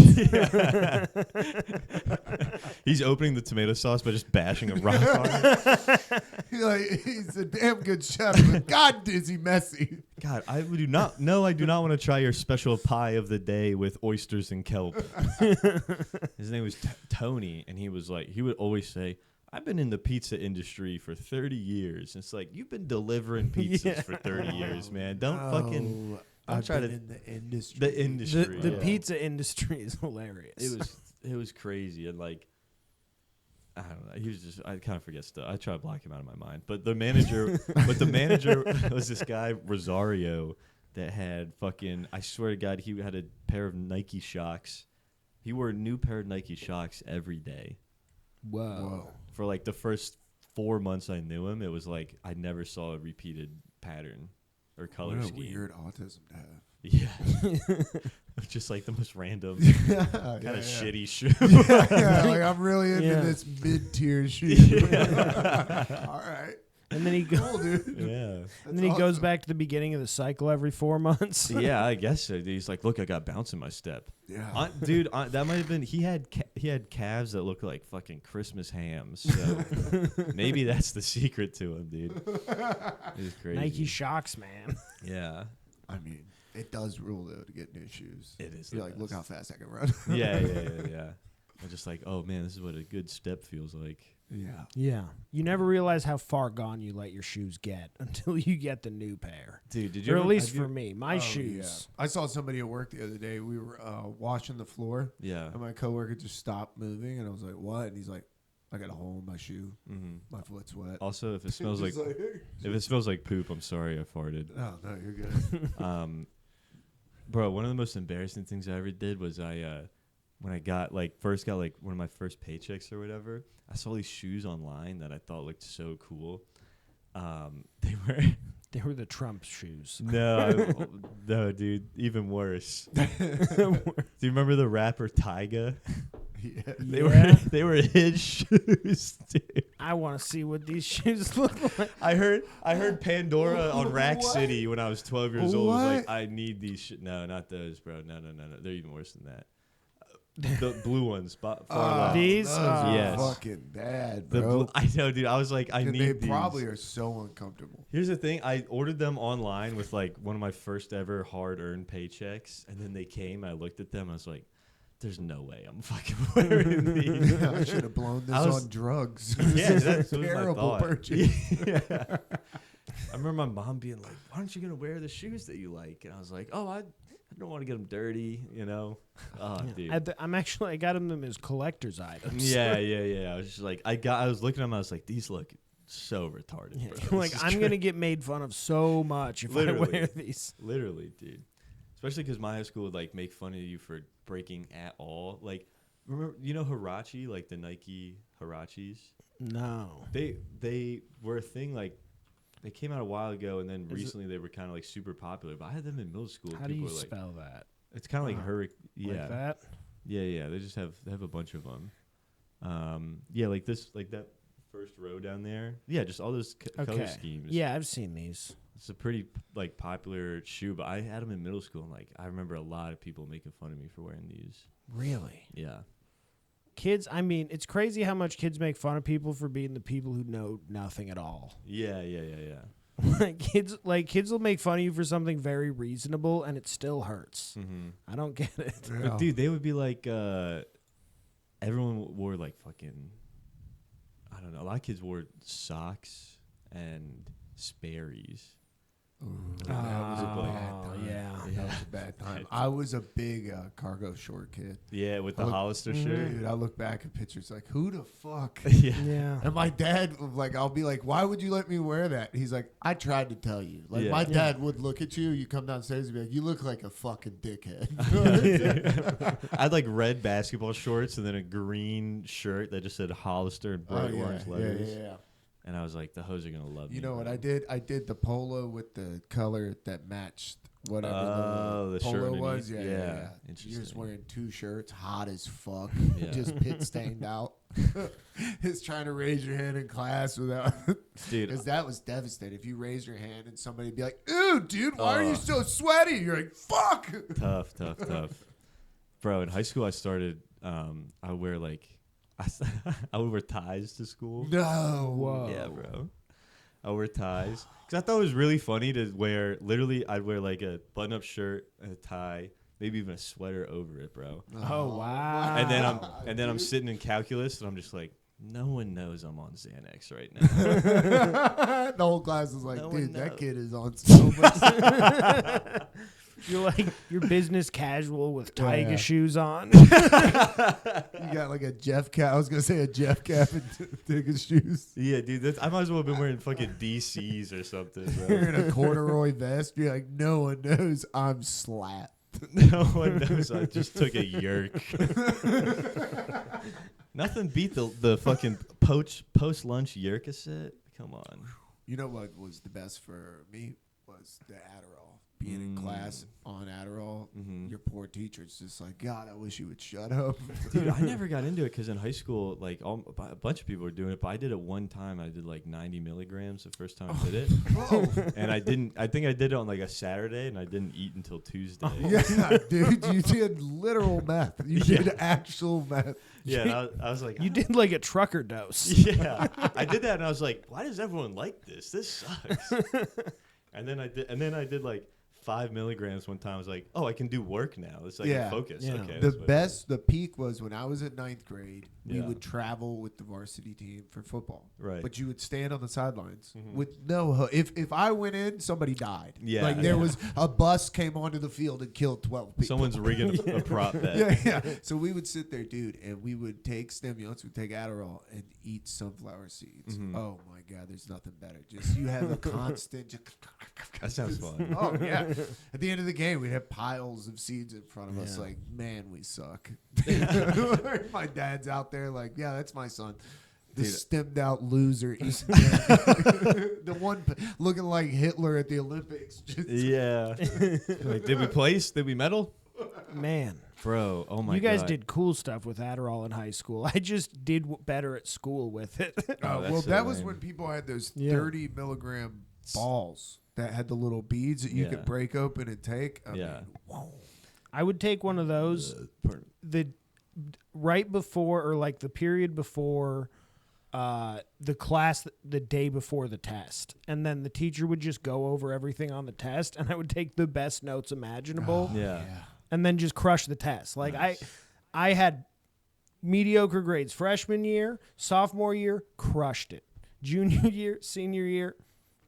He's opening the tomato sauce by just bashing a rock on it. He's a damn good chef, but God, is he messy. God, I do not want to try your special pie of the day with oysters and kelp. His name was Tony, and he would always say, I've been in the pizza industry for 30 years. And it's like, you've been delivering pizzas for 30 years, man. Don't fucking... I've been in the industry. The industry. The pizza industry is hilarious. It was crazy, and like, I don't know. He was just, I kind of forget stuff. I try to block him out of my mind. But the manager was this guy, Rosario, that had fucking, I swear to God, he had a pair of Nike Shox. He wore a new pair of Nike Shox every day. Whoa. For like the first 4 months I knew him, it was like I never saw a repeated pattern or color scheme. What a weird autism to have. Yeah. Just like the most random kind of shitty shoe. Like I'm really into this mid-tier shoe. All right. And then he Cool, dude. Yeah. and then he goes back to the beginning of the cycle every 4 months. Yeah, I guess so. Dude. He's like, look, I got bounce in my step. Yeah. Dude, that might have been. He had calves that look like fucking Christmas hams. So maybe that's the secret to him, dude. It's crazy. Nike Shocks, man. Yeah. I mean, it does rule though to get new shoes. It is. You're like, look how fast I can run. Yeah. I'm just like, oh man, this is what a good step feels like. Yeah. Yeah. You never realize how far gone you let your shoes get until you get the new pair. Dude, did you? Or ever, at least have you- for me, my Oh, shoes. yeah. I saw somebody at work the other day. We were washing the floor, Yeah. and my coworker just stopped moving, and I was like, "What?" And he's like, "I got a hole in my shoe. Mm-hmm. My foot's wet." Also, if it smells like Just if it smells like poop, I'm sorry, I farted. "Oh no, you're good." Bro, one of the most embarrassing things I ever did was when I first got one of my first paychecks or whatever, I saw these shoes online that I thought looked so cool. They were the Trump shoes. No, dude, even worse. Do you remember the rapper Tyga? Yeah. They were his shoes, dude. I want to see what these shoes look like. I heard Pandora on Rack What? City when I was 12 years old. I was like, What? I need these. No, not those, bro. No. They're even worse than that. The blue ones. Far left. These? those are Yes. fucking bad, The bro. I know, dude. I was like, I And need they these. probably are so uncomfortable. Here's the thing. I ordered them online with one of my first ever hard-earned paychecks, and then they came. I looked at them. I was like, "There's no way I'm fucking wearing these." I should have blown this was- on drugs. Yeah, This is that's a what was my terrible thought. purchase. Yeah. I remember my mom being like, "Why aren't you gonna wear the shoes that you like?" And I was like, "Oh, I don't want to get them dirty, you know." Oh, dude. I got them as collector's items. Yeah. I was just like, I was looking at them. I was like, these look so retarded. Yeah, Bro. I'm like, I'm going to get made fun of so much if I Literally. wear these. Literally, dude. Especially because my high school would make fun of you for breaking at all. Like, remember, Huarache, like the Nike Huaraches? No. They were a thing. They came out a while ago, and then Is recently they were kind of super popular. But I had them in middle school. How do you People were like, spell that? it's kind of like yeah, Like that? yeah. They just have a bunch of them. Yeah, like that first row down there. Yeah, just all those color schemes. Yeah, I've seen these. It's a pretty popular shoe, but I had them in middle school, and I remember a lot of people making fun of me for wearing these. Really? Yeah. Kids, I mean, it's crazy how much kids make fun of people for being the people who know nothing at all. Yeah. Kids will make fun of you for something very reasonable, and it still hurts. Mm-hmm. I don't get it. But dude, they would be like, everyone wore fucking, I don't know. A lot of kids wore socks and Sperry's. That was a bad Oh, time. yeah. That was a bad time. I was a big cargo short kid. Yeah, with the Look- Hollister shirt. Dude, I look back at pictures like, who the fuck? Yeah. Yeah. And my dad, I'll be like, why would you let me wear that? He's like, I tried to tell you. Yeah. My dad would look at you, you come downstairs and be like, you look like a fucking dickhead. I had red basketball shorts and then a green shirt that just said Hollister in bright orange letters. Yeah. And I was like, the hoes are gonna love me. You know what bro. I did? I did the polo with the color that matched whatever the shirt polo underneath. was. Yeah. You're Interesting. just wearing 2 shirts, hot as fuck, Yeah. just pit stained out. It's trying to raise your hand in class without. Dude, Because that was devastating. If you raise your hand and somebody would be like, "Ew, dude, why are you so sweaty?" You're like, "Fuck." tough. Bro, in high school I started, I would wear I would wear ties to school. No. Whoa. Yeah, bro. I wear ties. Because I thought it was really funny to wear, literally, I'd wear a button-up shirt and a tie, maybe even a sweater over it, bro. Oh, wow. And then I'm sitting in calculus, and I'm just like, no one knows I'm on Xanax right now. The whole class is like, No one dude, that knows. kid is on so much. You're business casual with Tyga Yeah. shoes on. You got a Jeff cap. I was gonna say a Jeff cap and Tigger shoes. Yeah, dude, I might as well have been wearing fucking DCs or something, You're bro. in a corduroy vest. You're like, no one knows I'm slapped. No one knows I just took a yerk. Nothing beat the fucking post-lunch yerk set. Come on. You know what was the best for me was the Adderall. being in class on Adderall, Mm-hmm. your poor teacher's just like, God, I wish you would shut up. Dude, I never got into it because in high school, like a bunch of people were doing it, but I did it one time. I did like 90 milligrams the first time I did it, and I didn't. I think I did it on like a Saturday, and I didn't eat until Tuesday. Yeah, dude, you did literal meth. You did actual meth. Yeah, and I was like, You did like a trucker dose. Yeah, I did that, and I was like, why does everyone like this? This sucks. and then I did like 5 milligrams one time. I was like, oh, I can do work now. It's like a focus. Yeah. Okay, The peak was when I was at 9th grade. We Yeah. would travel with the varsity team for football. Right. But you would stand on the sidelines with no. If I went in, somebody died. Yeah. Like there was a bus came onto the field and killed 12 people. Someone's rigging a prop bet. Yeah. So we would sit there, dude, and we would take stimulants, we'd take Adderall, and eat sunflower seeds. Oh my God, there's nothing better. Just you have a constant. That sounds fun. Oh yeah. At the end of the game, we'd have piles of seeds in front of us. Yeah. Like, man, we suck. My dad's out there, like, yeah, that's my son. The stemmed out loser, eating the one looking like Hitler at the Olympics. Just Yeah. Like, did we place? Did we medal? Man. Bro, oh my god. You guys did cool stuff with Adderall in high school. I just did better at school with it. well, so that was lame. when people had those Yeah. 30 milligram balls that had the little beads that you could break open and take. I mean, whoa. I would take one of those the right before or like the period before the class the day before the test, and then the teacher would just go over everything on the test, and I would take the best notes imaginable, and then just crush the test. Like I had mediocre grades freshman year, sophomore year, crushed it. Junior year, senior year,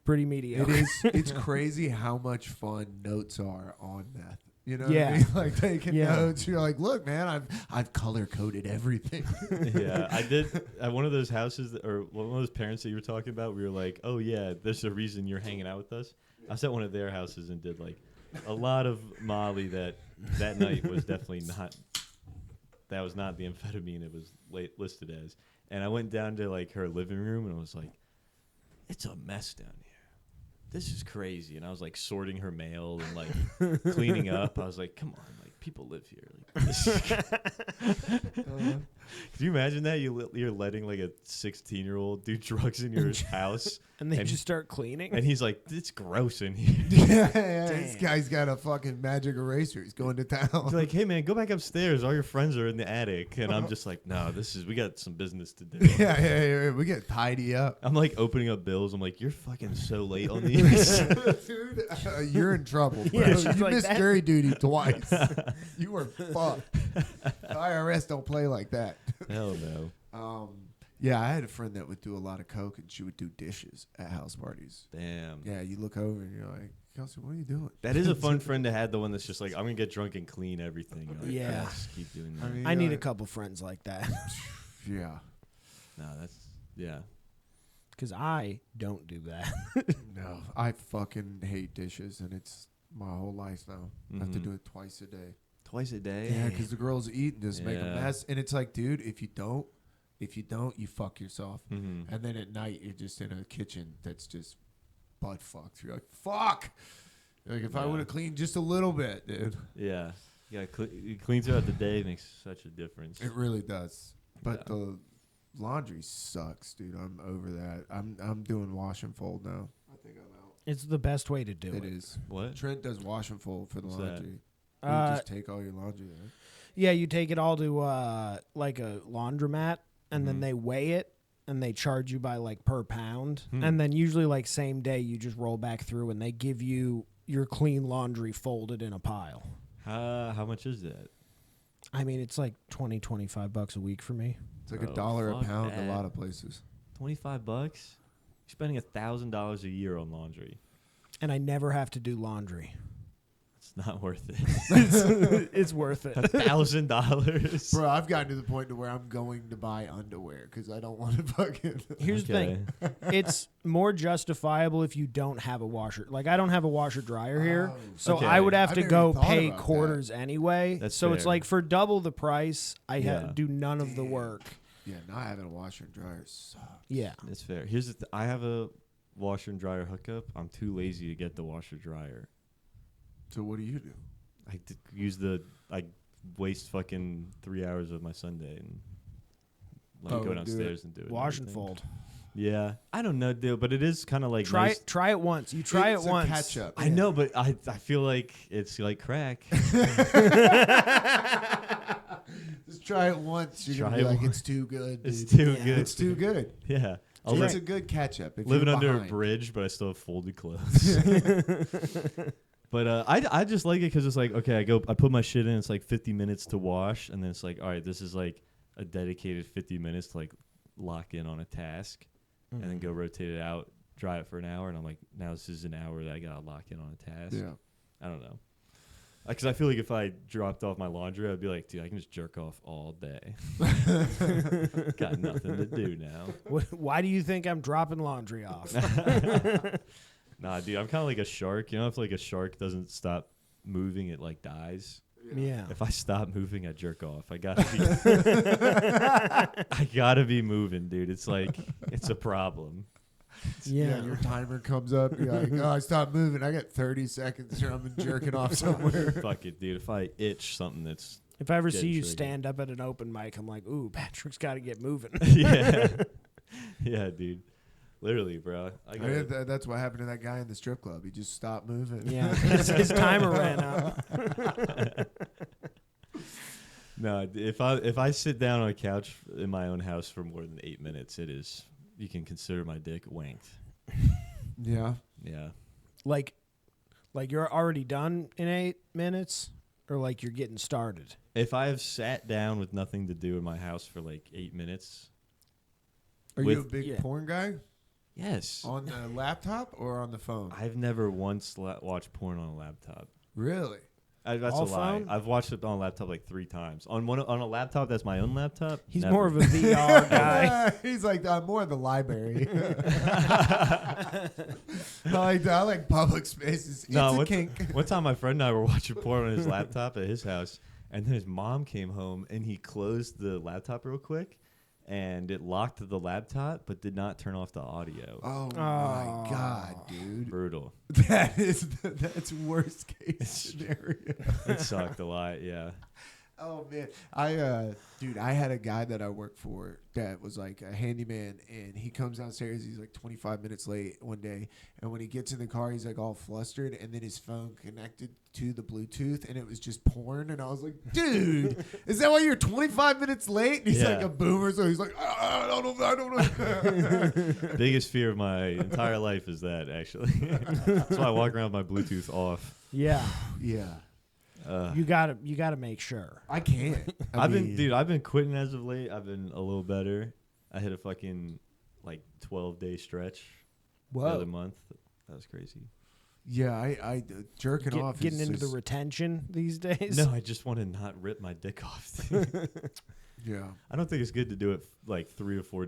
pretty mediocre. It's crazy how much fun notes are on meth. You know what Yeah. I mean? Like taking Yeah. notes. You're like, look, man, I've color coded everything. Yeah, I did at one of those houses or one of those parents that you were talking about. We were like, oh yeah, there's a reason you're hanging out with us. I was at one of their houses and did like a lot of Molly that night was definitely not. That was not the amphetamine it was listed as. And I went down to like her living room and I was like, it's a mess down here. This is crazy. And I was like sorting her mail and like cleaning up. I was like, come on, like people live here. Like, Can you imagine that? You're letting like a 16-year-old do drugs in your house. And they just start cleaning. And he's like, it's gross in here. Yeah, this guy's got a fucking magic eraser. He's going to town. He's like, hey man, go back upstairs. All your friends are in the attic. And I'm just like, no, we got some business to do. Yeah, we got to tidy up. I'm like opening up bills. I'm like, you're fucking so late on these. Dude, you're in trouble, bro. Yeah, she's you like missed that. jury duty twice. You were fucked. The IRS don't play like that. Hell no. Yeah, I had a friend that would do a lot of coke, and she would do dishes at house parties. Damn. Yeah, you look over and you're like, Kelsey, what are you doing? That is a fun friend to have, the one that's just like, I'm going to get drunk and clean everything. You're like, Yeah. Just keep doing that. I mean, I need a couple friends like that Yeah. No, that's, yeah. because I don't do that. No, I fucking hate dishes, and it's my whole life now. I have to do it twice a day. Twice a day? Yeah, because the girls eat and just make a Yeah. mess. And it's like, dude, if you don't, you fuck yourself. Mm-hmm. And then at night, you're just in a kitchen that's just butt fucked. You're like, fuck. Like, if I would have cleaned just a little bit, dude. Yeah. Yeah, clean throughout the day makes such a difference. It really does. But the laundry sucks, dude. I'm over that. I'm doing wash and fold now. I think I'm out. It's the best way to do it. It is. What? Trent does wash and fold for the What's that? laundry. You just take all your laundry there. Yeah, you take it all to like a laundromat, and then they weigh it, and they charge you by like per pound, and then usually like same day you just roll back through, and they give you your clean laundry folded in a pile. How much is that? I mean, it's like $20-25 a week for me. It's like Bro, $1 a fuck pound that. a lot of places. $25? You're spending $1,000 a year on laundry. And I never have to do laundry. It's not worth it. It's worth it. $1,000. Bro, I've gotten to the point to where I'm going to buy underwear because I don't want to fucking. Here's the thing. It's more justifiable if you don't have a washer. Like, I don't have a washer dryer here, so Okay. I would have I to never go thought pay about that. quarters anyway. That's so it's fair. like for double the price, I Yeah. do none of the work. Yeah, not having a washer and dryer sucks. Yeah. That's fair. Here's the I have a washer and dryer hookup. I'm too lazy to get the washer dryer. So what do you do? I waste fucking 3 hours of my Sunday and go downstairs and do it. Wash and fold. Yeah, I don't know, dude, but it is kind of like try nice. Try it once. You try it once. Catch up. I know, but I feel like it's like crack. Just try it once. You're gonna be like, it's too good. Dude. It's too good. It's too good. Yeah. It's a good catch up. Living under a bridge, but I still have folded clothes. But I just like it because it's like, okay, I put my shit in. It's like 50 minutes to wash, and then it's like, all right, this is like a dedicated 50 minutes to like lock in on a task, and then go rotate it out, dry it for an hour, and I'm like, now this is an hour that I gotta lock in on a task. Yeah. I don't know. Because I feel like if I dropped off my laundry, I'd be like, dude, I can just jerk off all day. Got nothing to do now. Why do you think I'm dropping laundry off? Nah, dude, I'm kind of like a shark. You know, if like a shark doesn't stop moving, it like dies. Yeah. If I stop moving, I jerk off. I gotta be moving, dude. It's like it's a problem. Yeah. Your timer comes up. You're like, oh, I stopped moving. I got 30 seconds or I'm jerking off somewhere. Fuck it, dude. If I itch something that's if I ever see you triggered. stand up at an open mic, I'm like, ooh, Patrick's got to get moving. Yeah. Yeah, dude. Literally, bro. That's what happened to that guy in the strip club. He just stopped moving. Yeah. His timer ran out. No, if I sit down on a couch in my own house for more than 8 minutes, you can consider my dick wanked. Yeah. Yeah. Like you're already done in 8 minutes, or like you're getting started? If I have sat down with nothing to do in my house for like 8 minutes. Are you a big porn guy? Yes. On the laptop or on the phone? I've never once watched porn on a laptop. Really? That's All a lie. phone? I've watched it on a laptop like 3 times. On a laptop that's my own laptop. He's never. more of a VR guy. He's like, I'm more in the library. I like public spaces. It's a kink. One time my friend and I were watching porn on his laptop at his house, and then his mom came home, and he closed the laptop real quick, and it locked the laptop, but did not turn off the audio. Oh my God, dude. Brutal. That's worst case scenario. It sucked a lot, yeah. Oh man, I had a guy that I worked for that was like a handyman, and he comes downstairs. He's like 25 minutes late one day, and when he gets in the car, he's like all flustered, and then his phone connected to the Bluetooth, and it was just porn. And I was like, dude, is that why you're 25 minutes late? And he's like a boomer, so he's like, I don't know. Biggest fear of my entire life is that, actually. That's why I walk around with my Bluetooth off. Yeah. Yeah. You gotta make sure. I can't. I've been quitting as of late. I've been a little better. I hit a fucking like 12-day stretch the other month. That was crazy. Yeah, I jerking off. Getting into the retention these days. No, I just want to not rip my dick off. Yeah. I don't think it's good to do it like 3 or 4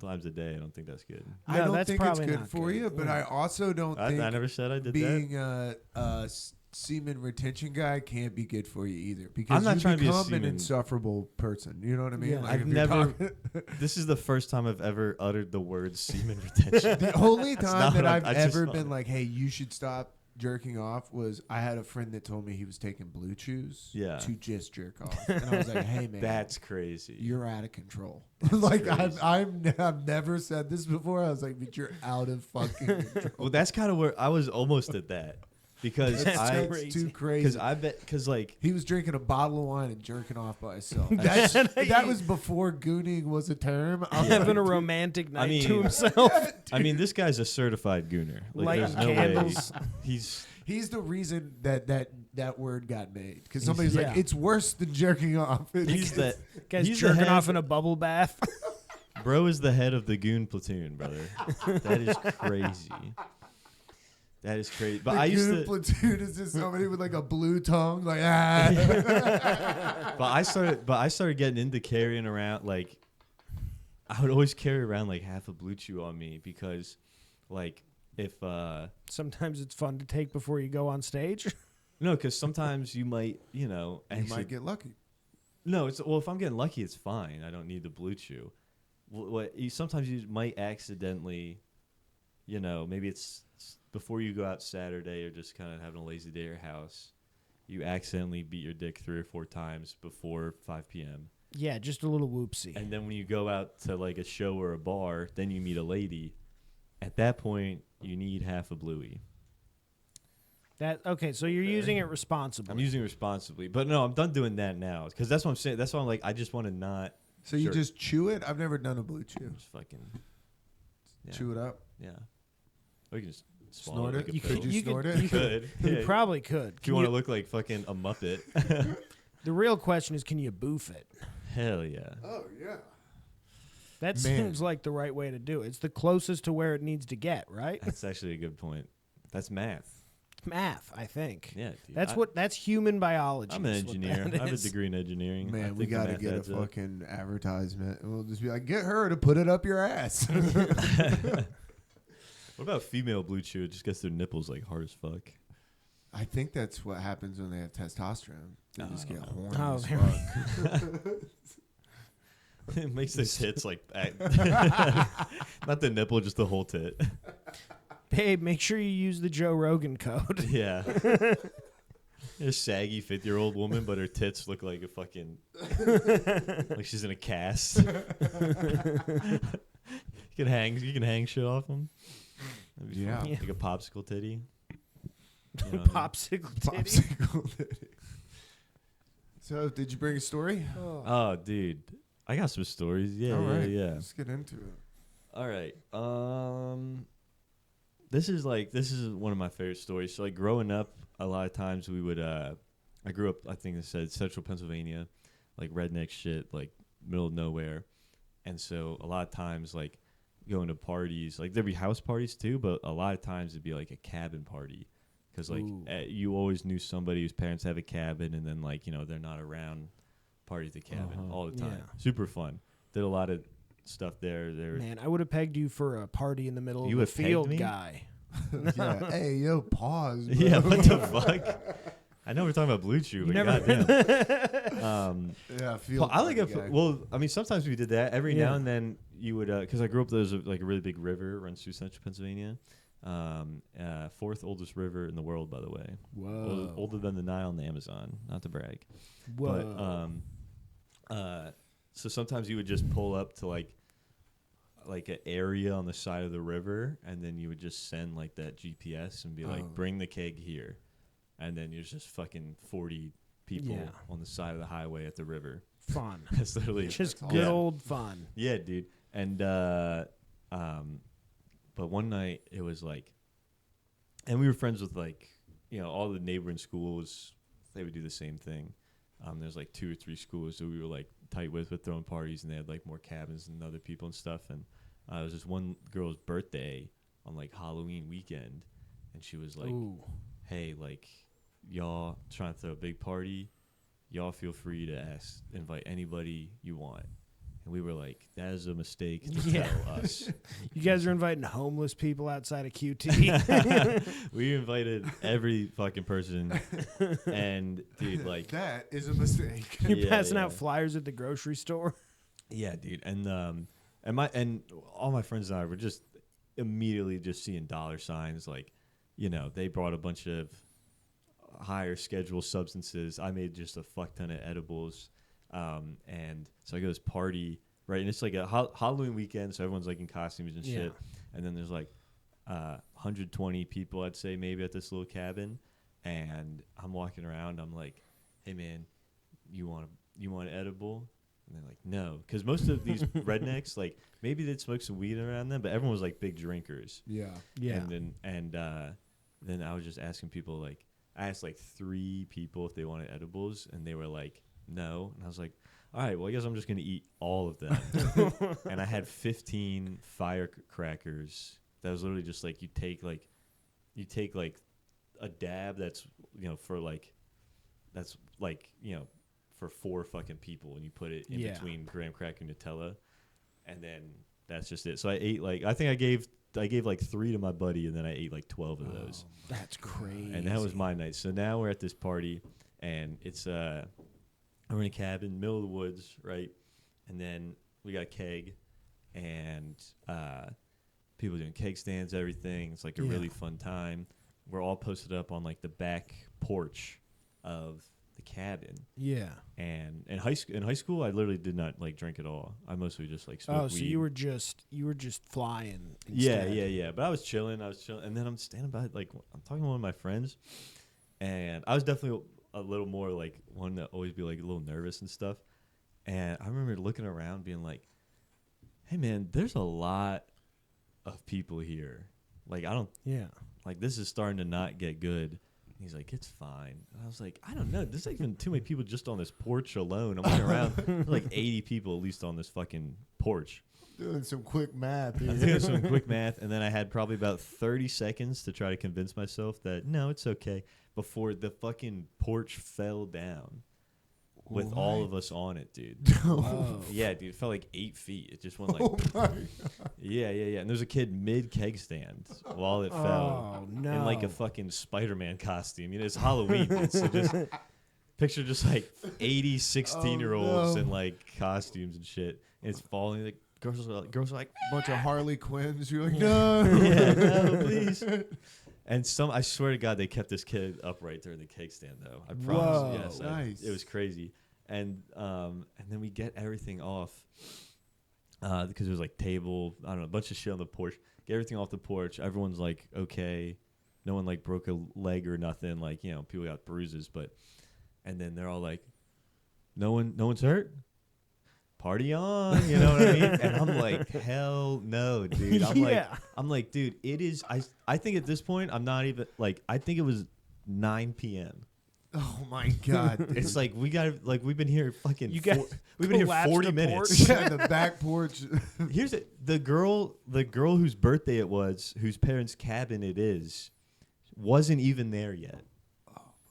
times a day. I don't think that's good. I don't that's think it's probably good not for good. you, but I also don't think I never said I did being that. a semen retention guy can't be good for you either, because I'm not you trying to be a become an semen. insufferable person. You know what I mean? Yeah. Like I've if you're never. talking- This is the first time I've ever uttered the word semen retention. The only That's time not that what I've I just ever thought. been like, "Hey, you should stop jerking off," was I had a friend that told me he was taking Blue Chews to just jerk off, and I was like, "Hey, man, That's crazy. you're out of control." Like crazy. I've never said this before. I was like, "But you're out of fucking control." Well, that's kind of where I was almost at that. Because That's too crazy. Because like He was drinking a bottle of wine and jerking off by himself. That was before gooning was a term. I'm Having a like, romantic night mean- to himself. I mean, this guy's a certified gooner. Like, Lighting there's no candles. way he's. he's the reason that word got made, because somebody's Yeah. like, it's worse than jerking off. He's that. Guy's he's the jerking head- off in a bubble bath. Bro is the head of the Goon Platoon, brother. That is crazy. That is crazy. But I used to. Platoon is just somebody with like a blue tongue, like ah. But I started getting into carrying around like. I would always carry around like half a Blue Chew on me because, like, if Sometimes it's fun to take before you go on stage. no, because sometimes you might You actually might get lucky. no. If I'm getting lucky, it's fine. I don't need the Blue Chew. Sometimes you might accidentally, maybe it's before you go out Saturday or just kind of having a lazy day at your house, you accidentally beat your dick 3 or 4 times before 5 p.m. Yeah, just a little whoopsie. And then when you go out to like a show or a bar, then you meet a lady. At that point, you need half a bluey. Okay, so you're using it responsibly. I'm using it responsibly. But no, I'm done doing that now. Because that's what I'm saying. That's why I'm like, I just want to not. So you just chew it? I've never done a blue chew. Just fucking. Yeah. Chew it up? Yeah. Or you can just swallow Snort it? like Could you snort it? You could. You Yeah. probably could. If you want to look like fucking a Muppet. The real question is, can you boof it? Hell yeah. Oh, yeah. That seems like the right way to do it. It's the closest to where it needs to get, right? That's actually a good point. That's math. Math, I think. Yeah, dude. That's human biology. I'm an is what engineer. that I have a is. degree in engineering. Man, I we think the got to math get a adds up. fucking advertisement. And we'll just be like, get her to put it up your ass. What about female blue chew? It just gets their nipples like hard as fuck. I think that's what happens when they have testosterone. They just get horny Oh, as there fuck. It makes the tits like not the nipple, just the whole tit. Babe, make sure you use the Joe Rogan code. Yeah. A saggy 50-year-old woman, but her tits look like a fucking like she's in a cast. You can hang shit off them. Yeah. Like a popsicle titty. You know, Popsicle titty. Popsicle titty. So, did you bring a story? oh, dude. I got some stories. Yeah, All right. yeah. Let's get into it. All right. This is one of my favorite stories. So like growing up, a lot of times we would I grew up, I think it said central Pennsylvania, like redneck shit, like middle of nowhere. And so a lot of times like going to parties, like there'd be house parties too, but a lot of times it'd be like a cabin party. Cuz like you always knew somebody whose parents have a cabin, and then like, they're not around, party at the cabin all the time. Yeah. Super fun. Did a lot of stuff there. Man, I would have pegged you for a party in the middle You of the have pegged field me? guy. Yeah. Hey, yo, pause. Bro. Yeah, what the fuck? I know we're talking about Blue Chew, but goddamn. Yeah, field I like party it. guy. Well, I mean, sometimes we did that. Every now Yeah. and then you would, because I grew up, there's like a really big river runs through central Pennsylvania. 4th oldest river in the world, by the way. Whoa. Older than the Nile and the Amazon. Not to brag. Whoa. But so sometimes you would just pull up to like an area on the side of the river, and then you would just send like that GPS and be like, bring the keg here, and then there's just fucking 40 people on the side of the highway at the river. Fun. That's literally Just That's good awesome. old fun. Yeah, dude. And but one night it was like, and we were friends with like, all the neighboring schools. They would do the same thing. There's like 2 or 3 schools that we were like tight with throwing parties, and they had like more cabins than other people and stuff. And it was just one girl's birthday on like Halloween weekend, and she was like, "Hey, like y'all trying to throw a big party, y'all feel free to invite anybody you want." And we were like, "That is a mistake to tell us." You guys are inviting homeless people outside of QT. We invited every fucking person, and dude, like that is a mistake. You're passing out flyers at the grocery store. Yeah, dude, and all my friends and I were just immediately just seeing dollar signs. Like, they brought a bunch of higher schedule substances. I made just a fuck ton of edibles. And so I go to this party, right? And it's like a Halloween weekend, so everyone's like in costumes and shit. And then there's like 120 people, I'd say, maybe at this little cabin. And I'm walking around. I'm like, "Hey, man, you want an edible?" And they're like, "No," because most of these rednecks, like, maybe they'd smoke some weed around them, but everyone was like big drinkers. Yeah. And then I was just asking people, like, I asked like 3 people if they wanted edibles, and they were like, "No." And I was like, "All right, well, I guess I'm just going to eat all of them." And I had 15 firecrackers. That was literally just like, you take a dab that's, for 4 fucking people, and you put it in between graham cracker and Nutella. And then that's just it. So I ate I think I gave like 3 to my buddy, and then I ate like 12 of those. That's crazy. And that was my night. So now we're at this party, and it's we're in a cabin, middle of the woods, right? And then we got a keg, and people doing cake stands, everything. It's like a really fun time. We're all posted up on like the back porch of the cabin. Yeah. And in high school, I literally did not like drink at all. I mostly just like smoked weed. So you were just flying. Yeah, Instead. yeah. But I was chilling. And then I'm standing by, like, I'm talking to one of my friends, and I was definitely a little more like one to always be like a little nervous and stuff. And I remember looking around, being like, "Hey, man, there's a lot of people here. Like, I don't. Yeah. Like, this is starting to not get good." He's like, "It's fine." And I was like, "I don't know. There's like even too many people just on this porch alone." I'm looking around, there's like 80 people at least on this fucking porch. Doing some quick math. I was doing some quick math, and then I had probably about 30 seconds to try to convince myself that no, it's okay, before the fucking porch fell down with all of us on it, dude. Whoa. Yeah, dude, it felt like 8 feet. It just went like, Oh my God. yeah. And there's a kid mid keg stand while it fell. Oh, no. In like a fucking Spider-Man costume. You know, it's Halloween, dude, so just picture just like 80 16-year-olds in like costumes and shit. And it's falling. Like girls are like, Bunch of Harley Quinns. You're like, no. yeah, no, please. And I swear to God, they kept this kid upright during the cake stand, though. I promise. Whoa. Yes, Nice. it was crazy. And then we get everything off because there was like table, I don't know, a bunch of shit on the porch. Get everything off the porch. Everyone's like, okay. No one like broke a leg or nothing. Like, you know, people got bruises, and then they're all like, no one's hurt. Party on, you know what I mean? And I'm like, hell no, dude. I'm like, dude, it is. I think at this point, I'm not even like. I think it was 9 p.m. Oh my God. Dude. It's like we've been here fucking. We've been here collapsed 40 the minutes. Yeah, the back porch. Here's the girl whose birthday it was, whose parents' cabin it is, wasn't even there yet,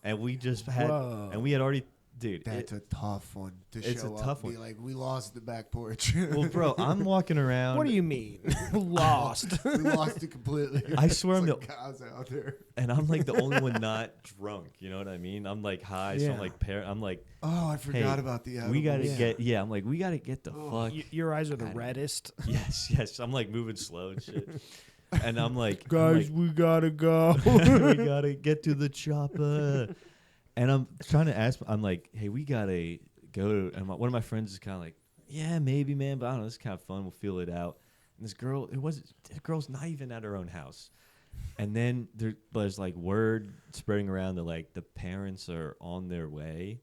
and we just had, and we had already. Dude, that's a tough one to it's show a up tough and be one. like, we lost the back porch. Well, bro, I'm walking around. What do you mean? Lost. We lost it completely. I swear It's I'm like the guys out there. and I'm like the only one not drunk. You know what I mean? I'm like high, so I'm Yeah. like I'm like, Oh, I forgot hey, about the edibles. we gotta Yeah. I'm like, we gotta get the fuck. Your eyes are the Got it. reddest. Yes. I'm like moving slow and shit. And I'm like, we gotta go. we gotta get to the chopper. And I'm trying to ask. I'm like, hey, we gotta go. And one of my friends is kind of like, yeah, maybe, man, but I don't know. It's kind of fun. We'll feel it out. And this girl's not even at her own house. And then there's like word spreading around that like the parents are on their way.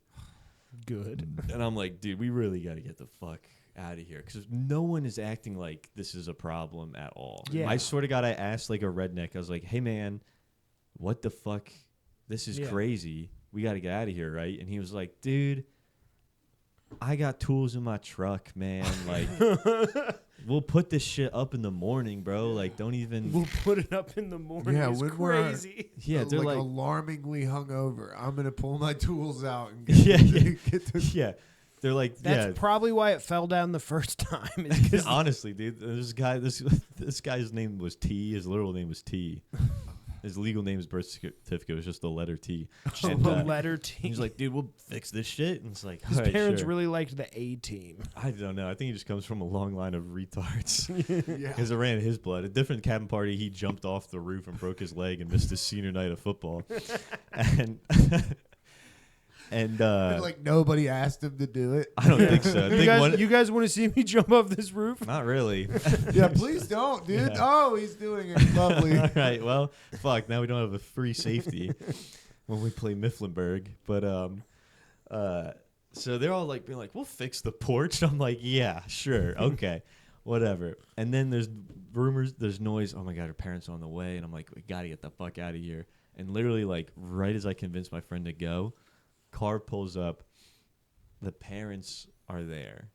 Good. And I'm like, dude, we really got to get the fuck out of here because no one is acting like this is a problem at all. Yeah. I swear to God, I asked like a redneck. I was like, hey, man, what the fuck? This is crazy. We got to get out of here, right? And he was like, dude, I got tools in my truck, man. Like, we'll put this shit up in the morning, bro. Like, don't even. We'll put it up in the morning. Yeah, It's when we're- crazy. Yeah, they're like, alarmingly hungover. I'm gonna pull my tools out and get to yeah. They're like, That's probably why it fell down the first time. Is 'cause honestly, dude, this guy's name was T. His literal name was T. His legal name is birth certificate was just the letter T. And, the letter T. He's like, dude, we'll fix this shit. And it's like, His all right, parents sure. really liked the A team. I don't know. I think he just comes from a long line of retards. yeah. Because it ran in his blood. A different cabin party, he jumped off the roof and broke his leg and missed his senior night of football. And like nobody asked him to do it. I don't think so. I think You guys want to see me jump off this roof? not really. Yeah, please don't, dude. Yeah. Oh, he's doing it. Lovely. All right. Well, fuck. Now we don't have a free safety when we play Mifflinburg. But so they're all like being like, "We'll fix the porch." I'm like, "Yeah, sure, okay, whatever." And then there's rumors, there's noise. Oh my God, her parents are on the way, and I'm like, "We gotta get the fuck out of here." And literally, like, right as I convince my friend to go, car pulls up. The parents are there,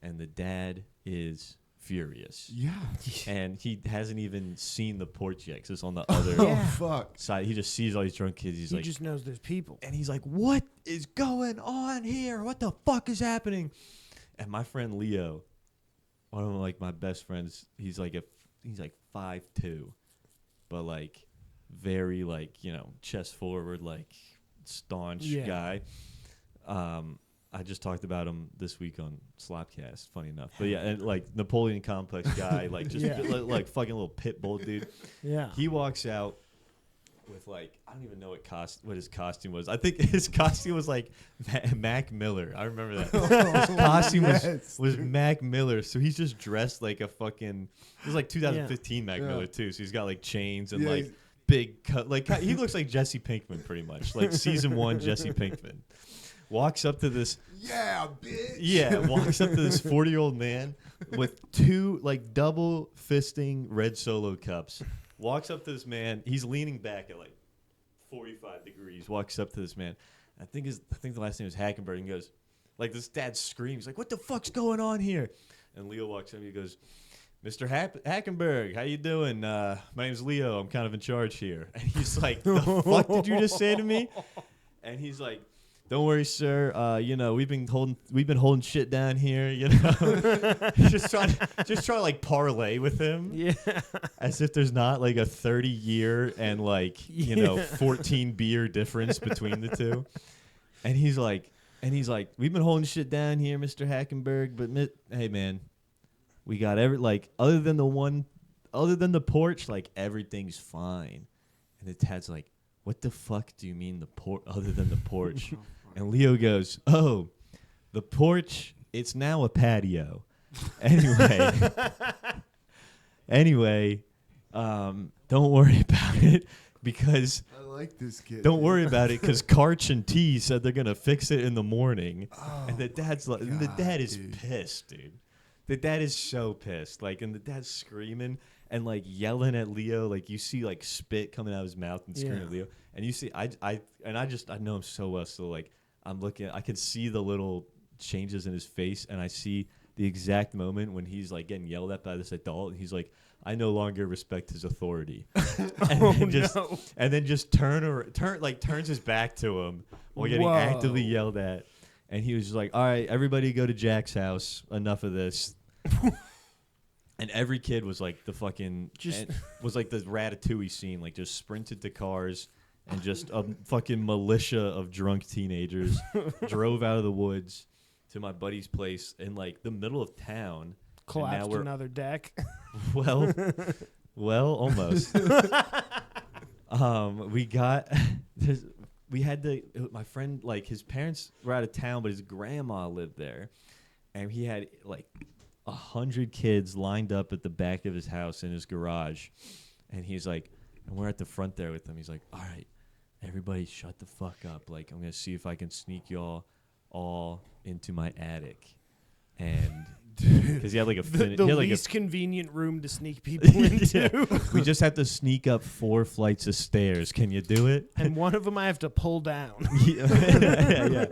and the dad is furious. Yeah. And he hasn't even seen the porch yet because it's on the other Oh, Yeah. fuck. side. He just sees all these drunk kids. He just knows there's people. and he's like, "What is going on here? What the fuck is happening?" And my friend Leo, one of like my best friends, he's like 5'2", but like very like chest forward, like staunch Yeah. guy. I just talked about him this week on Slopcast. Funny enough, but yeah, and like Napoleon complex guy, like just like fucking little pit bull dude. Yeah. He walks out with like I don't even know what his costume was. I think his costume was like Mac Miller. I remember that. His costume was Mac Miller. So he's just dressed like a fucking. It was like 2015 Mac Miller too. So he's got like chains and like big cut. Like he looks like Jesse Pinkman pretty much. Like season 1 Jesse Pinkman. Walks up to this. Yeah, bitch. Yeah, walks up to this 40-year-old man with 2 like double fisting red Solo cups. Walks up to this man. He's leaning back at like 45 degrees. Walks up to this man. I think the last name was Hackenberg. And goes, like this dad screams, like, "What the fuck's going on here?" And Leo walks up. And he goes, "Mr. Hackenberg, how you doing? My name's Leo. I'm kind of in charge here." And he's like, "The fuck did you just say to me?" And he's like, "Don't worry, sir. You know, we've been holding shit down here. You know, just trying to like parlay with him, as if there's not like a 30-year and like 14 beer difference between the two." And he's like, "We've been holding shit down here, Mr. Hackenberg. But hey, man, we got other than the porch, like everything's fine." And the dad's like, "What the fuck do you mean other than the porch?" And Leo goes, "Oh, the porch, it's now a patio." Anyway, don't worry about it because I like this kid. Don't worry about it because Karch and T said they're gonna fix it in the morning. And the dad's like, the dad is pissed, dude. The dad is so pissed. Like, and the dad's screaming and like yelling at Leo. Like you see like spit coming out of his mouth and screaming at Leo. And you see, I know him so well. So like, I can see the little changes in his face, and I see the exact moment when he's like getting yelled at by this adult, and he's like, "I no longer respect his authority," and then just turns his back to him while getting actively yelled at, and he was just like, "All right, everybody, go to Jack's house. Enough of this." And every kid was like was like the Ratatouille scene, like just sprinted to cars. And just a fucking militia of drunk teenagers drove out of the woods to my buddy's place in like the middle of town. Collapsed another deck. Well, almost. My friend, like his parents were out of town, but his grandma lived there, and he had like 100 kids lined up at the back of his house in his garage, and he's like. And we're at the front there with him. He's like, "All right, everybody shut the fuck up. Like, I'm going to see if I can sneak y'all all into my attic." And because he had like the least convenient room to sneak people into. We just have to sneak up 4 flights of stairs. Can you do it? And one of them I have to pull down. Yeah.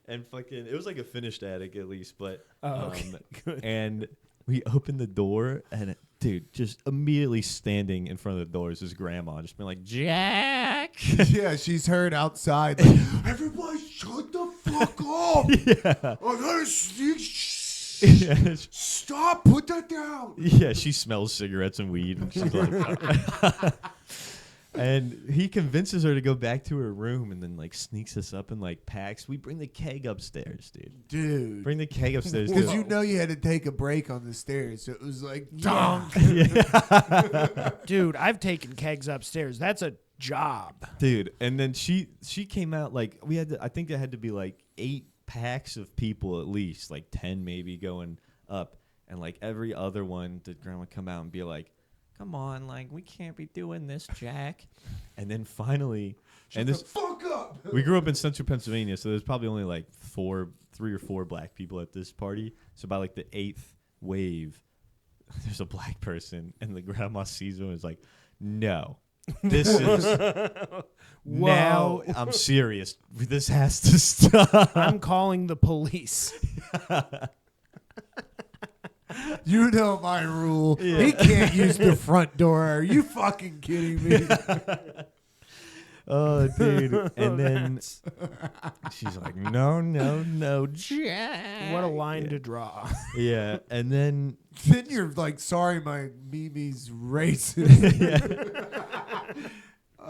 And fucking, it was like a finished attic at least. But, okay, good. And we opened the door and dude, just immediately standing in front of the door is his grandma, just being like, "Jack." Yeah, she's heard outside. Like, "Everybody shut the fuck up. Yeah. I gotta see. Stop, put that down." Yeah, she smells cigarettes and weed. And she's like, and he convinces her to go back to her room and then like sneaks us up and like packs. We bring the keg upstairs, dude. Bring the keg upstairs. Because you know you had to take a break on the stairs. So it was like, donk. Dude, I've taken kegs upstairs. That's a job. Dude, and then she came out like I think there had to be like 8 packs of people at least, like 10 maybe going up. And like every other one, the grandma would come out and be like, "Come on, like we can't be doing this, Jack." And then finally, Shut the fuck up. We grew up in central Pennsylvania, so there's probably only like 3 or 4 black people at this party. So by like the 8th wave, there's a black person, and the grandma sees him and is like, "No, this is now. I'm serious. This has to stop. I'm calling the police." You know my rule. Yeah. He can't use the front door. Are you fucking kidding me? Oh, dude. And then she's like, no, Jack. What a line to draw. Yeah. And then you're like, "Sorry, my Mimi's racist."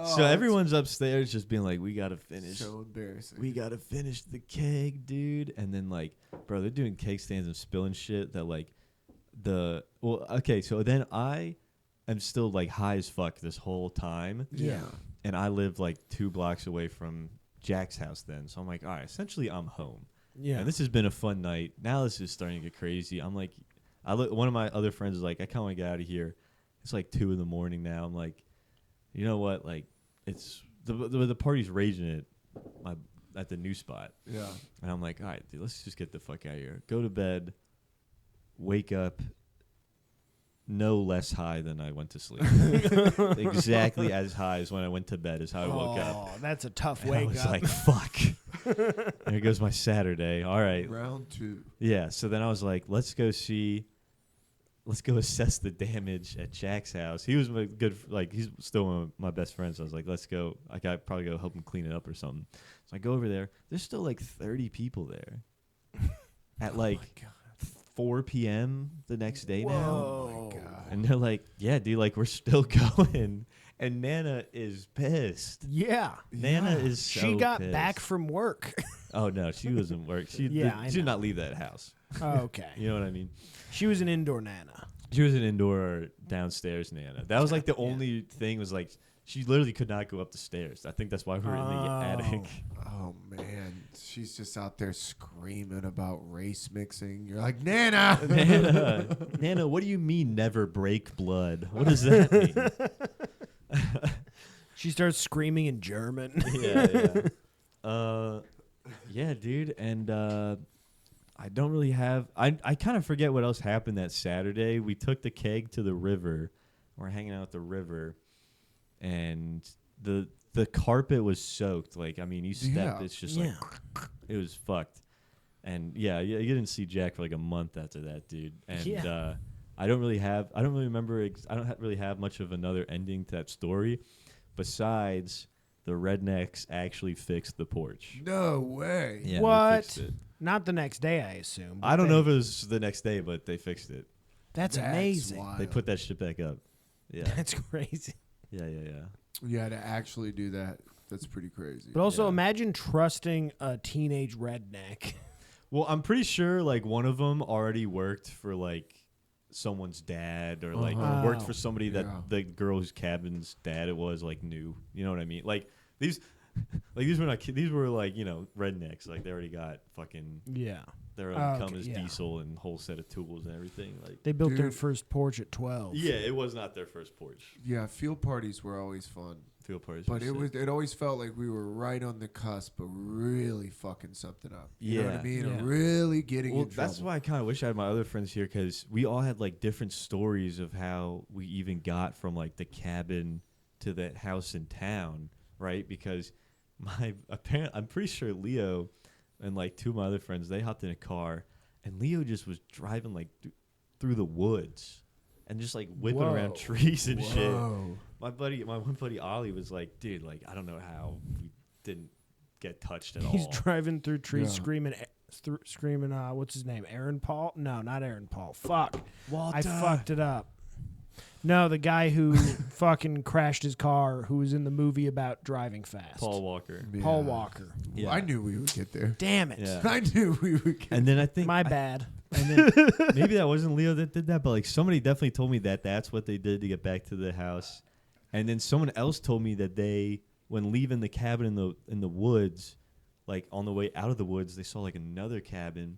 So everyone's upstairs just being like, we got to finish. So embarrassing. We got to finish the keg, dude. And then, like, bro, they're doing keg stands and spilling shit that, like, so then I am still, like, high as fuck this whole time. Yeah. And I live, like, 2 blocks away from Jack's house then. So I'm like, all right, essentially I'm home. Yeah. And this has been a fun night. Now this is starting to get crazy. I'm like, one of my other friends is like, I kind of want to get out of here. It's like 2 a.m. now. I'm like, you know what? Like, it's the party's raging at the new spot. Yeah. And I'm like, all right, dude, let's just get the fuck out of here. Go to bed. Wake up. No less high than I went to sleep. Exactly as high as when I went to bed is how I woke up. Oh, that's a tough And wake I was up. like, fuck. There goes my Saturday. All right. Round 2. Yeah. So then I was like, let's go assess the damage at Jack's house. He was he's still one of my best friends. So I was like, let's go. I got probably go help him clean it up or something. So I go over there. There's still like 30 people there at like 4 p.m. the next day now. Oh my God. And they're like, yeah, dude, like we're still going. And Nana is pissed. Yeah. Nana is so She got pissed. back from work. Oh, no, she wasn't work. She I did know. not leave that house. Oh, okay. You know what I mean? She was an indoor Nana. She was an indoor downstairs Nana. That was like the only thing was like she literally could not go up the stairs. I think that's why we were in the attic. Oh man, she's just out there screaming about race mixing. You're like, Nana, Nana, what do you mean never break blood? What does that mean? She starts screaming in German. Yeah, dude, and I don't really have. I kind of forget what else happened that Saturday. We took the keg to the river. We're hanging out at the river, and the carpet was soaked. Like, I mean, you step, it's just like it was fucked. And yeah, you didn't see Jack for like a month after that, dude. And I don't really remember. I don't really have much of another ending to that story, besides the rednecks actually fixed the porch. no way. Yeah, What? They fixed it. Not the next day, I assume. I don't know if it was the next day, but they fixed it. That's amazing. wild. They put that shit back up. Yeah. That's crazy. Yeah. Yeah, to actually do that, that's pretty crazy. But also, Yeah. imagine trusting a teenage redneck. Well, I'm pretty sure like one of them already worked for like someone's dad or like worked for somebody that the girl whose cabin's dad it was like knew. You know what I mean? Like these were not these were like, you know, rednecks. Like they already got fucking their own income as diesel and whole set of tools and everything. Like They built their first porch at 12. yeah, it was not their first porch. Yeah, field parties were always fun. Field parties. But it always felt like we were right on the cusp of really fucking something up. You know what I mean? Yeah. Or really getting in trouble. That's why I kind of wish I had my other friends here because we all had like different stories of how we even got from like the cabin to that house in town, right? Because I'm pretty sure Leo and like 2 of my other friends, they hopped in a car and Leo just was driving like through the woods and just like whipping around trees and shit. My one buddy Ollie was like, dude, like I don't know how we didn't get touched at all. He's driving through trees screaming, what's his name? Aaron Paul? No, not Aaron Paul. Fuck. Walter. I fucked it up. No, the guy who fucking crashed his car, who was in the movie about driving fast. Paul Walker. Yeah. Paul Walker. Yeah. I knew we would get there. Damn it. Yeah. I knew we would get And then I think My bad. And then maybe that wasn't Leo that did that, but like somebody definitely told me that that's what they did to get back to the house. And then someone else told me that they, when leaving the cabin in the woods, like on the way out of the woods, they saw like another cabin,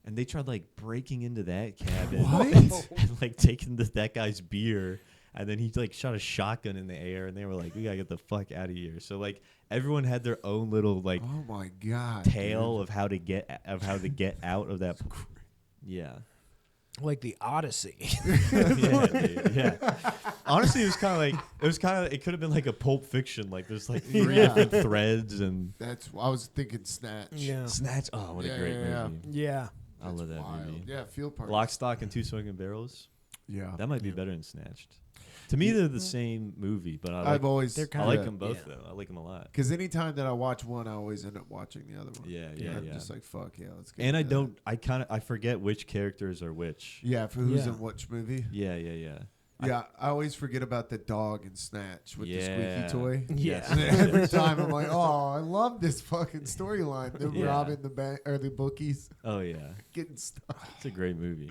and they tried like breaking into that cabin and like taking that guy's beer, and then he like shot a shotgun in the air, and they were like, "We gotta get the fuck out of here." So like everyone had their own little like oh my God, tale of how to get out of that. Yeah. Like the Odyssey. Yeah, dude, yeah. Honestly, it could have been like a Pulp Fiction. Like there's like 3 different threads and I was thinking Snatch. Yeah. Snatch. Oh, what a great movie. Yeah. I love that Wild. movie. Yeah, field parties. Lock, Stock, and Two Smoking Barrels. Yeah, That might be better than Snatched. To me, they're the same movie, but I like them both though. I like them a lot. Because anytime that I watch one, I always end up watching the other one. Yeah. I'm just like, fuck yeah, let's get. And into I forget which characters are which. that. Yeah, for who's in which movie. Yeah. Yeah, I always forget about the dog in Snatch with the Yeah. squeaky toy. Yeah. And then every time I'm like, oh, I love this fucking storyline. They're Yeah. robbing the bank or the bookies, Oh yeah, getting stuff. it's a great movie.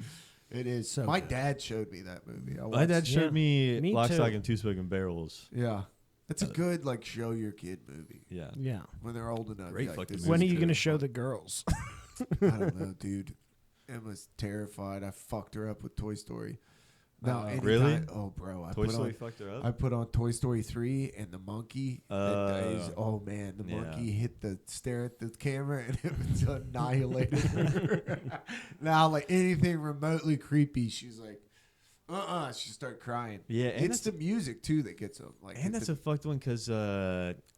It is. So My good. dad showed me that movie. I My watched- dad showed me Me Lock, too. Stock, and Two Smoking Barrels. Yeah, it's a good like show your kid movie Yeah. Yeah. when they're old enough. Great Like, fucking this movie. When are is you good. going to show the girls? I don't know, dude. Emma's terrified. I fucked her up with Toy Story. No, anytime- Really? Oh, bro. Toy Story fucked her up. I put on Toy Story 3 and the monkey. Oh man, the Yeah. monkey hit the stare at the camera and it was annihilated her. Now, like anything remotely creepy, she's like, she start crying. Yeah, and it's the music too that gets them. Like, And that's a fucked one because,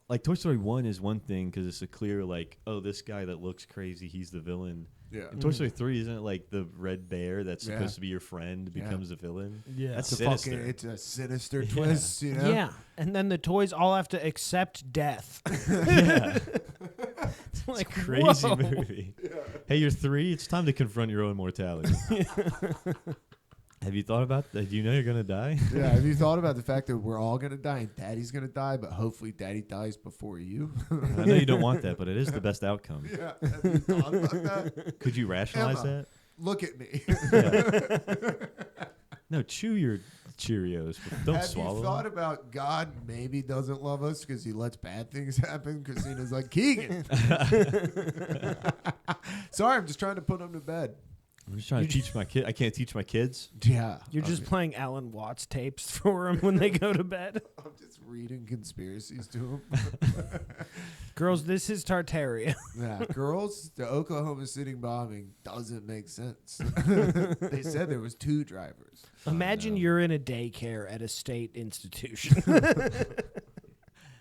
like, Toy Story 1 is one thing because it's a clear, like, oh, this guy that looks crazy, he's the villain. yeah. And Toy Story 3, isn't it like the red bear that's Yeah. supposed to be your friend becomes the villain? Yeah. That's It's a sinister. fucking, it's a sinister Yeah. twist, you know. Yeah. And then the toys all have to accept death. Yeah. It's like, Crazy whoa. movie. Hey, you're 3. It's time to confront your own mortality. Have you thought about that? Do you know you're gonna die? Yeah, have you thought about the fact that we're all gonna die and Daddy's gonna die, but hopefully Daddy dies before you? I know you don't want that, but it is the best outcome. Yeah, have you thought about that? Could you rationalize Emma. that? Look at me. Yeah. No, chew your Cheerios, but don't have swallow you thought them. about God maybe doesn't love us because he lets bad things happen? Christina's like, Keegan. Sorry, I'm just trying to put him to bed. I'm just trying to teach my kid. I can't teach my kids. Yeah. You're just playing Alan Watts tapes for them when they go to bed. I'm just reading conspiracies to him. Girls, this is Tartaria. Yeah, girls, the Oklahoma City bombing doesn't make sense. They said there was 2 drivers. Imagine no. you're in a daycare at a state institution.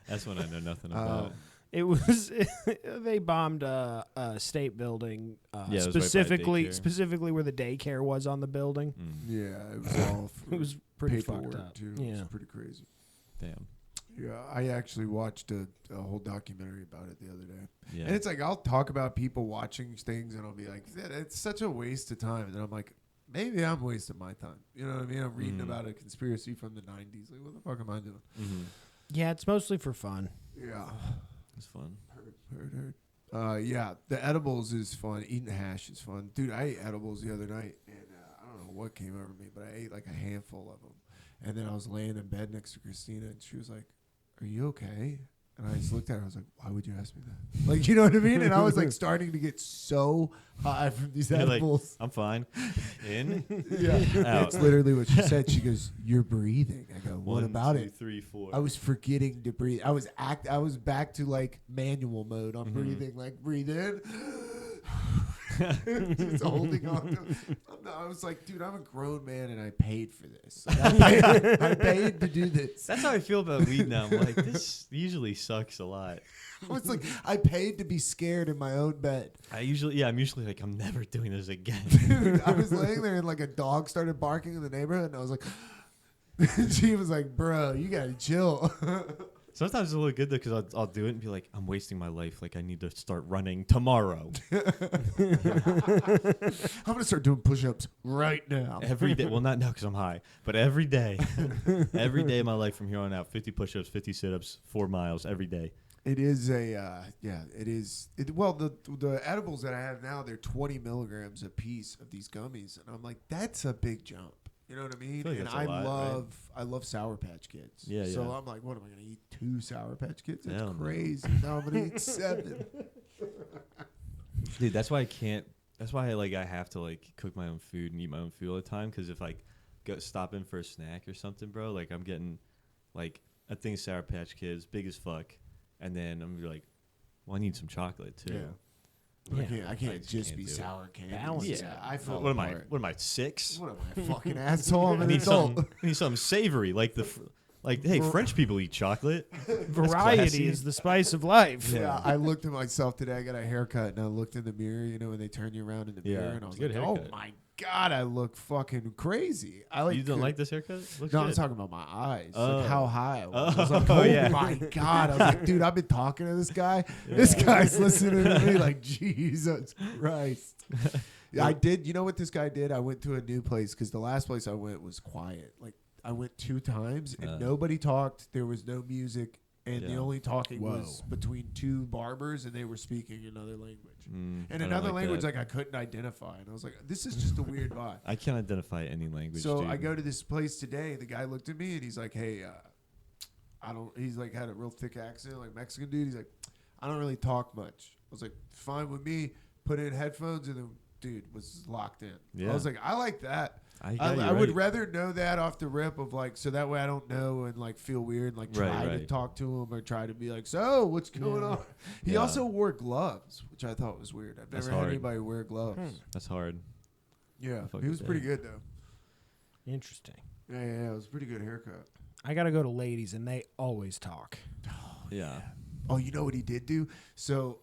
That's when I know nothing about. It was they bombed a state building, Yeah, it was right by a specifically daycare. specifically where the daycare was on the building. Yeah, it was all It was pretty fucked paperwork up. too. It Yeah. was pretty crazy. Damn. Yeah, I actually watched a whole documentary about it the other day. Yeah. And it's like I'll talk about people watching things and I'll be like, it's such a waste of time. And then I'm like, maybe I'm wasting my time. You know what I mean? I'm reading about a conspiracy from the 90s. Like, what the fuck am I doing? Mm-hmm. Yeah, it's mostly for fun. Yeah. It's fun. Heard. Yeah, the edibles is fun. Eating hash is fun. Dude, I ate edibles the other night, and I don't know what came over me, but I ate like a handful of them. And then I was laying in bed next to Christina, and she was like, "Are you okay?" And I just looked at her. I was like, "Why would you ask me that?" Like, you know what I mean? And I was like starting to get so high from these You're like, edibles. I'm fine. In. Yeah, Out. that's literally what she said. She goes, "You're breathing." I go, "What 1, about 2, it?" 3, 4. I was forgetting to breathe. I was back to like manual mode on Mhm. breathing. Like breathe in, just holding on to. I was like, dude, I'm a grown man and I paid for this. Like, I paid to do this. That's how I feel about weed now. I'm like, this usually sucks a lot. I was like, I paid to be scared in my own bed. I'm usually like, I'm never doing this again. Dude, I was laying there and like a dog started barking in the neighborhood and I was like, she was like, bro, you gotta chill. Sometimes it's a little good though because I'll do it and be like, I'm wasting my life. Like I need to start running tomorrow. I'm gonna start doing push-ups right now. Every day. Well, not now because I'm high, but every day. Every day of my life from here on out, 50 push-ups, 50 sit-ups, 4 miles every day. It is it is. Well, the edibles that I have now, they're 20 milligrams a piece of these gummies. And I'm like, that's a big jump. You know what I mean? feel like And that's a lot, I love Sour Patch Kids. Yeah, So yeah. I'm like, what am I going to eat? 2 Sour Patch Kids? That's Hell no. crazy. No, I'm going to eat 7. Dude, that's why I can't. That's why I have to like cook my own food and eat my own food all the time. Because if I go stop in for a snack or something, bro, like I'm getting like a thing of Sour Patch Kids, big as fuck, and then I'm gonna be like, well, I need some chocolate too. Yeah. Yeah. I can't just just can't be do it. sour candy. Balance. Yeah, I feel What am I? apart. What am I? 6? What am I, a fucking asshole? I'm I an need adult. something. I need something savory, like hey, French people eat chocolate. Variety classy. is the spice of life. Yeah, I looked at myself today. I got a haircut, and I looked in the mirror. You know, when they turn you around in the mirror, Yeah, and I was it's a like, good "Oh haircut. my god, I look fucking crazy." I like. You don't like this haircut? Looks No, I'm good. talking about my eyes. Oh. Like how high I was. I was like, Oh, "Oh yeah. my god!" I was like, "Dude, I've been talking to this guy. This guy's listening to me like Jesus Christ." Yeah, I did. You know what this guy did? I went to a new place because the last place I went was quiet. Like I went 2 times and nobody talked. There was no music, and the only talking was between 2 barbers, and they were speaking another language. And another language like I couldn't identify. And I was like, this is just a weird vibe. I can't identify any language. So dude. I go to this place today. The guy looked at me and he's like, hey, I don't. He's like had a real thick accent, like Mexican dude. He's like, I don't really talk much. I was like, fine with me. Put in headphones, and the dude was locked in. Yeah. I was like, I like that. I would rather know that off the rip of like, so that way I don't know and like feel weird and like try to talk to him or try to be like, so what's going on? He also wore gloves, which I thought was weird. I've never had anybody wear gloves. That's hard. Yeah, he was pretty good though. Interesting. Yeah, it was a pretty good haircut. I got to go to ladies, and they always talk. Yeah. Oh, you know what he did do? So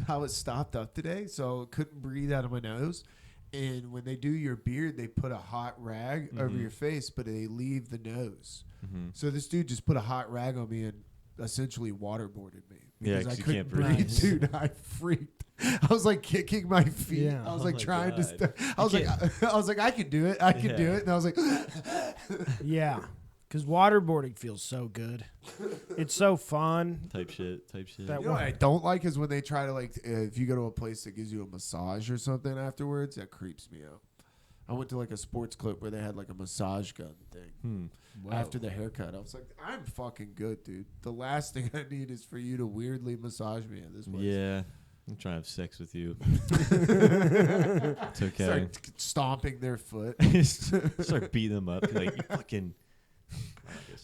I was stopped up today, so couldn't breathe out of my nose. And when they do your beard, they put a hot rag over your face, but they leave the nose. So this dude just put a hot rag on me and essentially waterboarded me because I couldn't breathe. Dude, I freaked. I was like kicking my feet. Yeah. I was like trying to. I was like, I can do it. I can do it. And I was like, yeah. Because waterboarding feels so good. It's so fun. Type shit. That you know what I don't like is when they try to like, if you go to a place that gives you a massage or something afterwards, that creeps me out. I went to like a sports clip where they had like a massage gun thing after the haircut. I was like, I'm fucking good, dude. The last thing I need is for you to weirdly massage me at this place. Yeah. I'm trying to have sex with you. It's okay. Start stomping their foot. Start beating them up. Like, you fucking...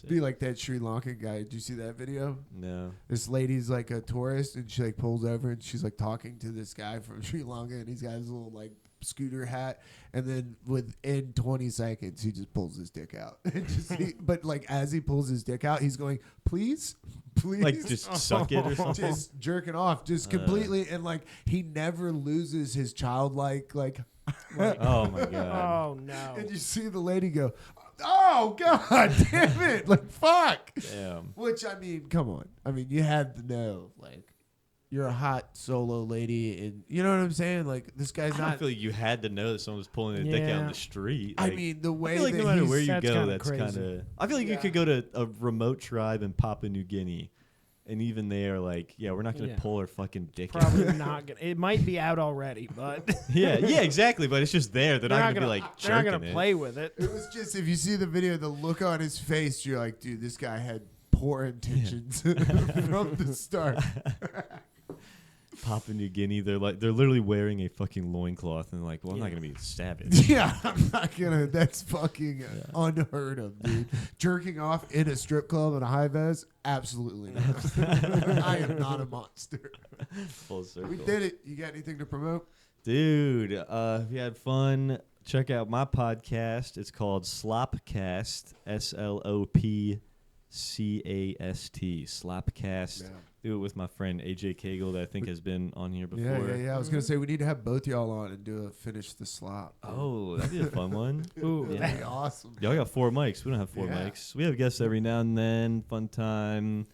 Be like that Sri Lankan guy. Did you see that video? No. This lady's like a tourist, and she like pulls over, and she's like talking to this guy from Sri Lanka, and he's got his little like scooter hat, and then within 20 seconds, he just pulls his dick out. But like as he pulls his dick out, he's going, "Please, please," like just suck it or something. Just jerking off, just completely, and like he never loses his childlike like. Oh my god! Oh no! And you see the lady go, "Oh god, damn it! Like fuck." Damn. Which I mean, come on. I mean, you had to know, like, you're a hot solo lady, and you know what I'm saying. Like, this guy's I not. don't feel like you had to know that someone was pulling their dick out in the street. Like, I mean, the way I feel like that no matter he's- where you that's go, kinda that's crazy. kind of. I feel like you could go to a remote tribe in Papua New Guinea, and even there, like, yeah, we're not gonna pull her fucking dick Probably out. not gonna. It might be out already, but yeah, exactly. But it's just there. They're not gonna be like they're not jerking gonna it. play with it. It was just, if you see the video, the look on his face, you're like, dude, this guy had poor intentions from the start. Papua New Guinea, they're literally wearing a fucking loincloth, and they're like, well, I'm not gonna be savage. Yeah, I'm not gonna. That's fucking unheard of, dude. Jerking off in a strip club in a high vis? Absolutely not. I am not a monster. Full circle. We did it. You got anything to promote? Dude, if you had fun, check out my podcast. It's called Slopcast, SLOPCAST, Slopcast. Yeah. Do it with my friend AJ Cagle that I think has been on here before. Yeah. I was gonna say we need to have both y'all on and do a finish the slop. Oh, that'd be a fun one. Ooh, Yeah. That'd be awesome. Y'all got 4 mics. We don't have 4 Yeah. mics. We have guests every now and then. Fun time.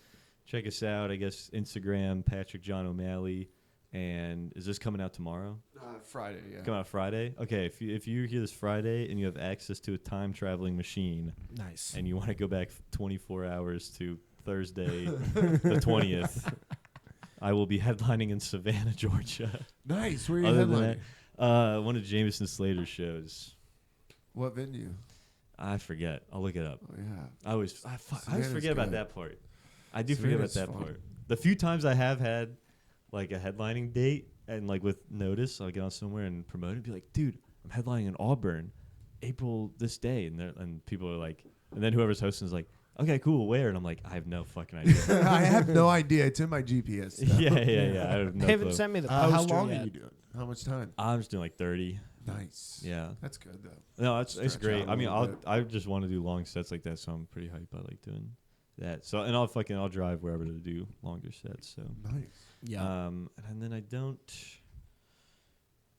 Check us out. I guess Instagram, Patrick John O'Malley. And is this coming out tomorrow? Friday, yeah. Come out Friday? Okay, if you hear this Friday and you have access to a time traveling machine nice. and you want to go back 24 hours to Thursday the 20th, I will be headlining in Savannah, Georgia. Nice. Where are you Other than headlining? that, one of Jameson Slater's shows. What venue? I forget. I'll look it up. Oh, yeah. I always Savannah's forget about good. that part. I do forget about Savannah's that fun. part. The few times I have had like a headlining date and like with notice, I'll get on somewhere and promote it and be like, dude, I'm headlining in Auburn, April this day, and people are like, and then whoever's hosting is like, okay, cool, where? And I'm like, I have no fucking idea. I have no idea. It's in my GPS. Stuff. yeah. I have no They haven't clue. sent me the poster How long yet. are you doing? How much time? I'm just doing like 30. Nice. Yeah. That's good though. No, it's Stretch great. out a I mean, little I just want to do long sets like that, so I'm pretty hyped. I like doing that. So, and I'll drive wherever to do longer sets. So, Nice. Yeah. and then I don't.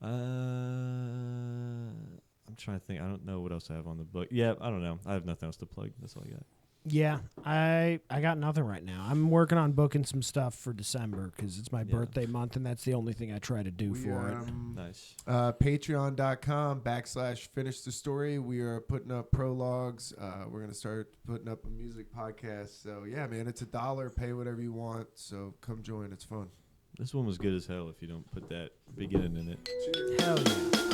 I'm trying to think. I don't know what else I have on the book. Yeah, I don't know. I have nothing else to plug. That's all I got. Yeah, I got nothing right now. I'm working on booking some stuff for December because it's my birthday month, and that's the only thing I try to do for it. Nice. Patreon.com/FinishTheStory. We are putting up prologues. We're going to start putting up a music podcast. So, yeah, man, it's $1. Pay whatever you want. So come join. It's fun. This one was good as hell if you don't put that beginning in it. Hell yeah.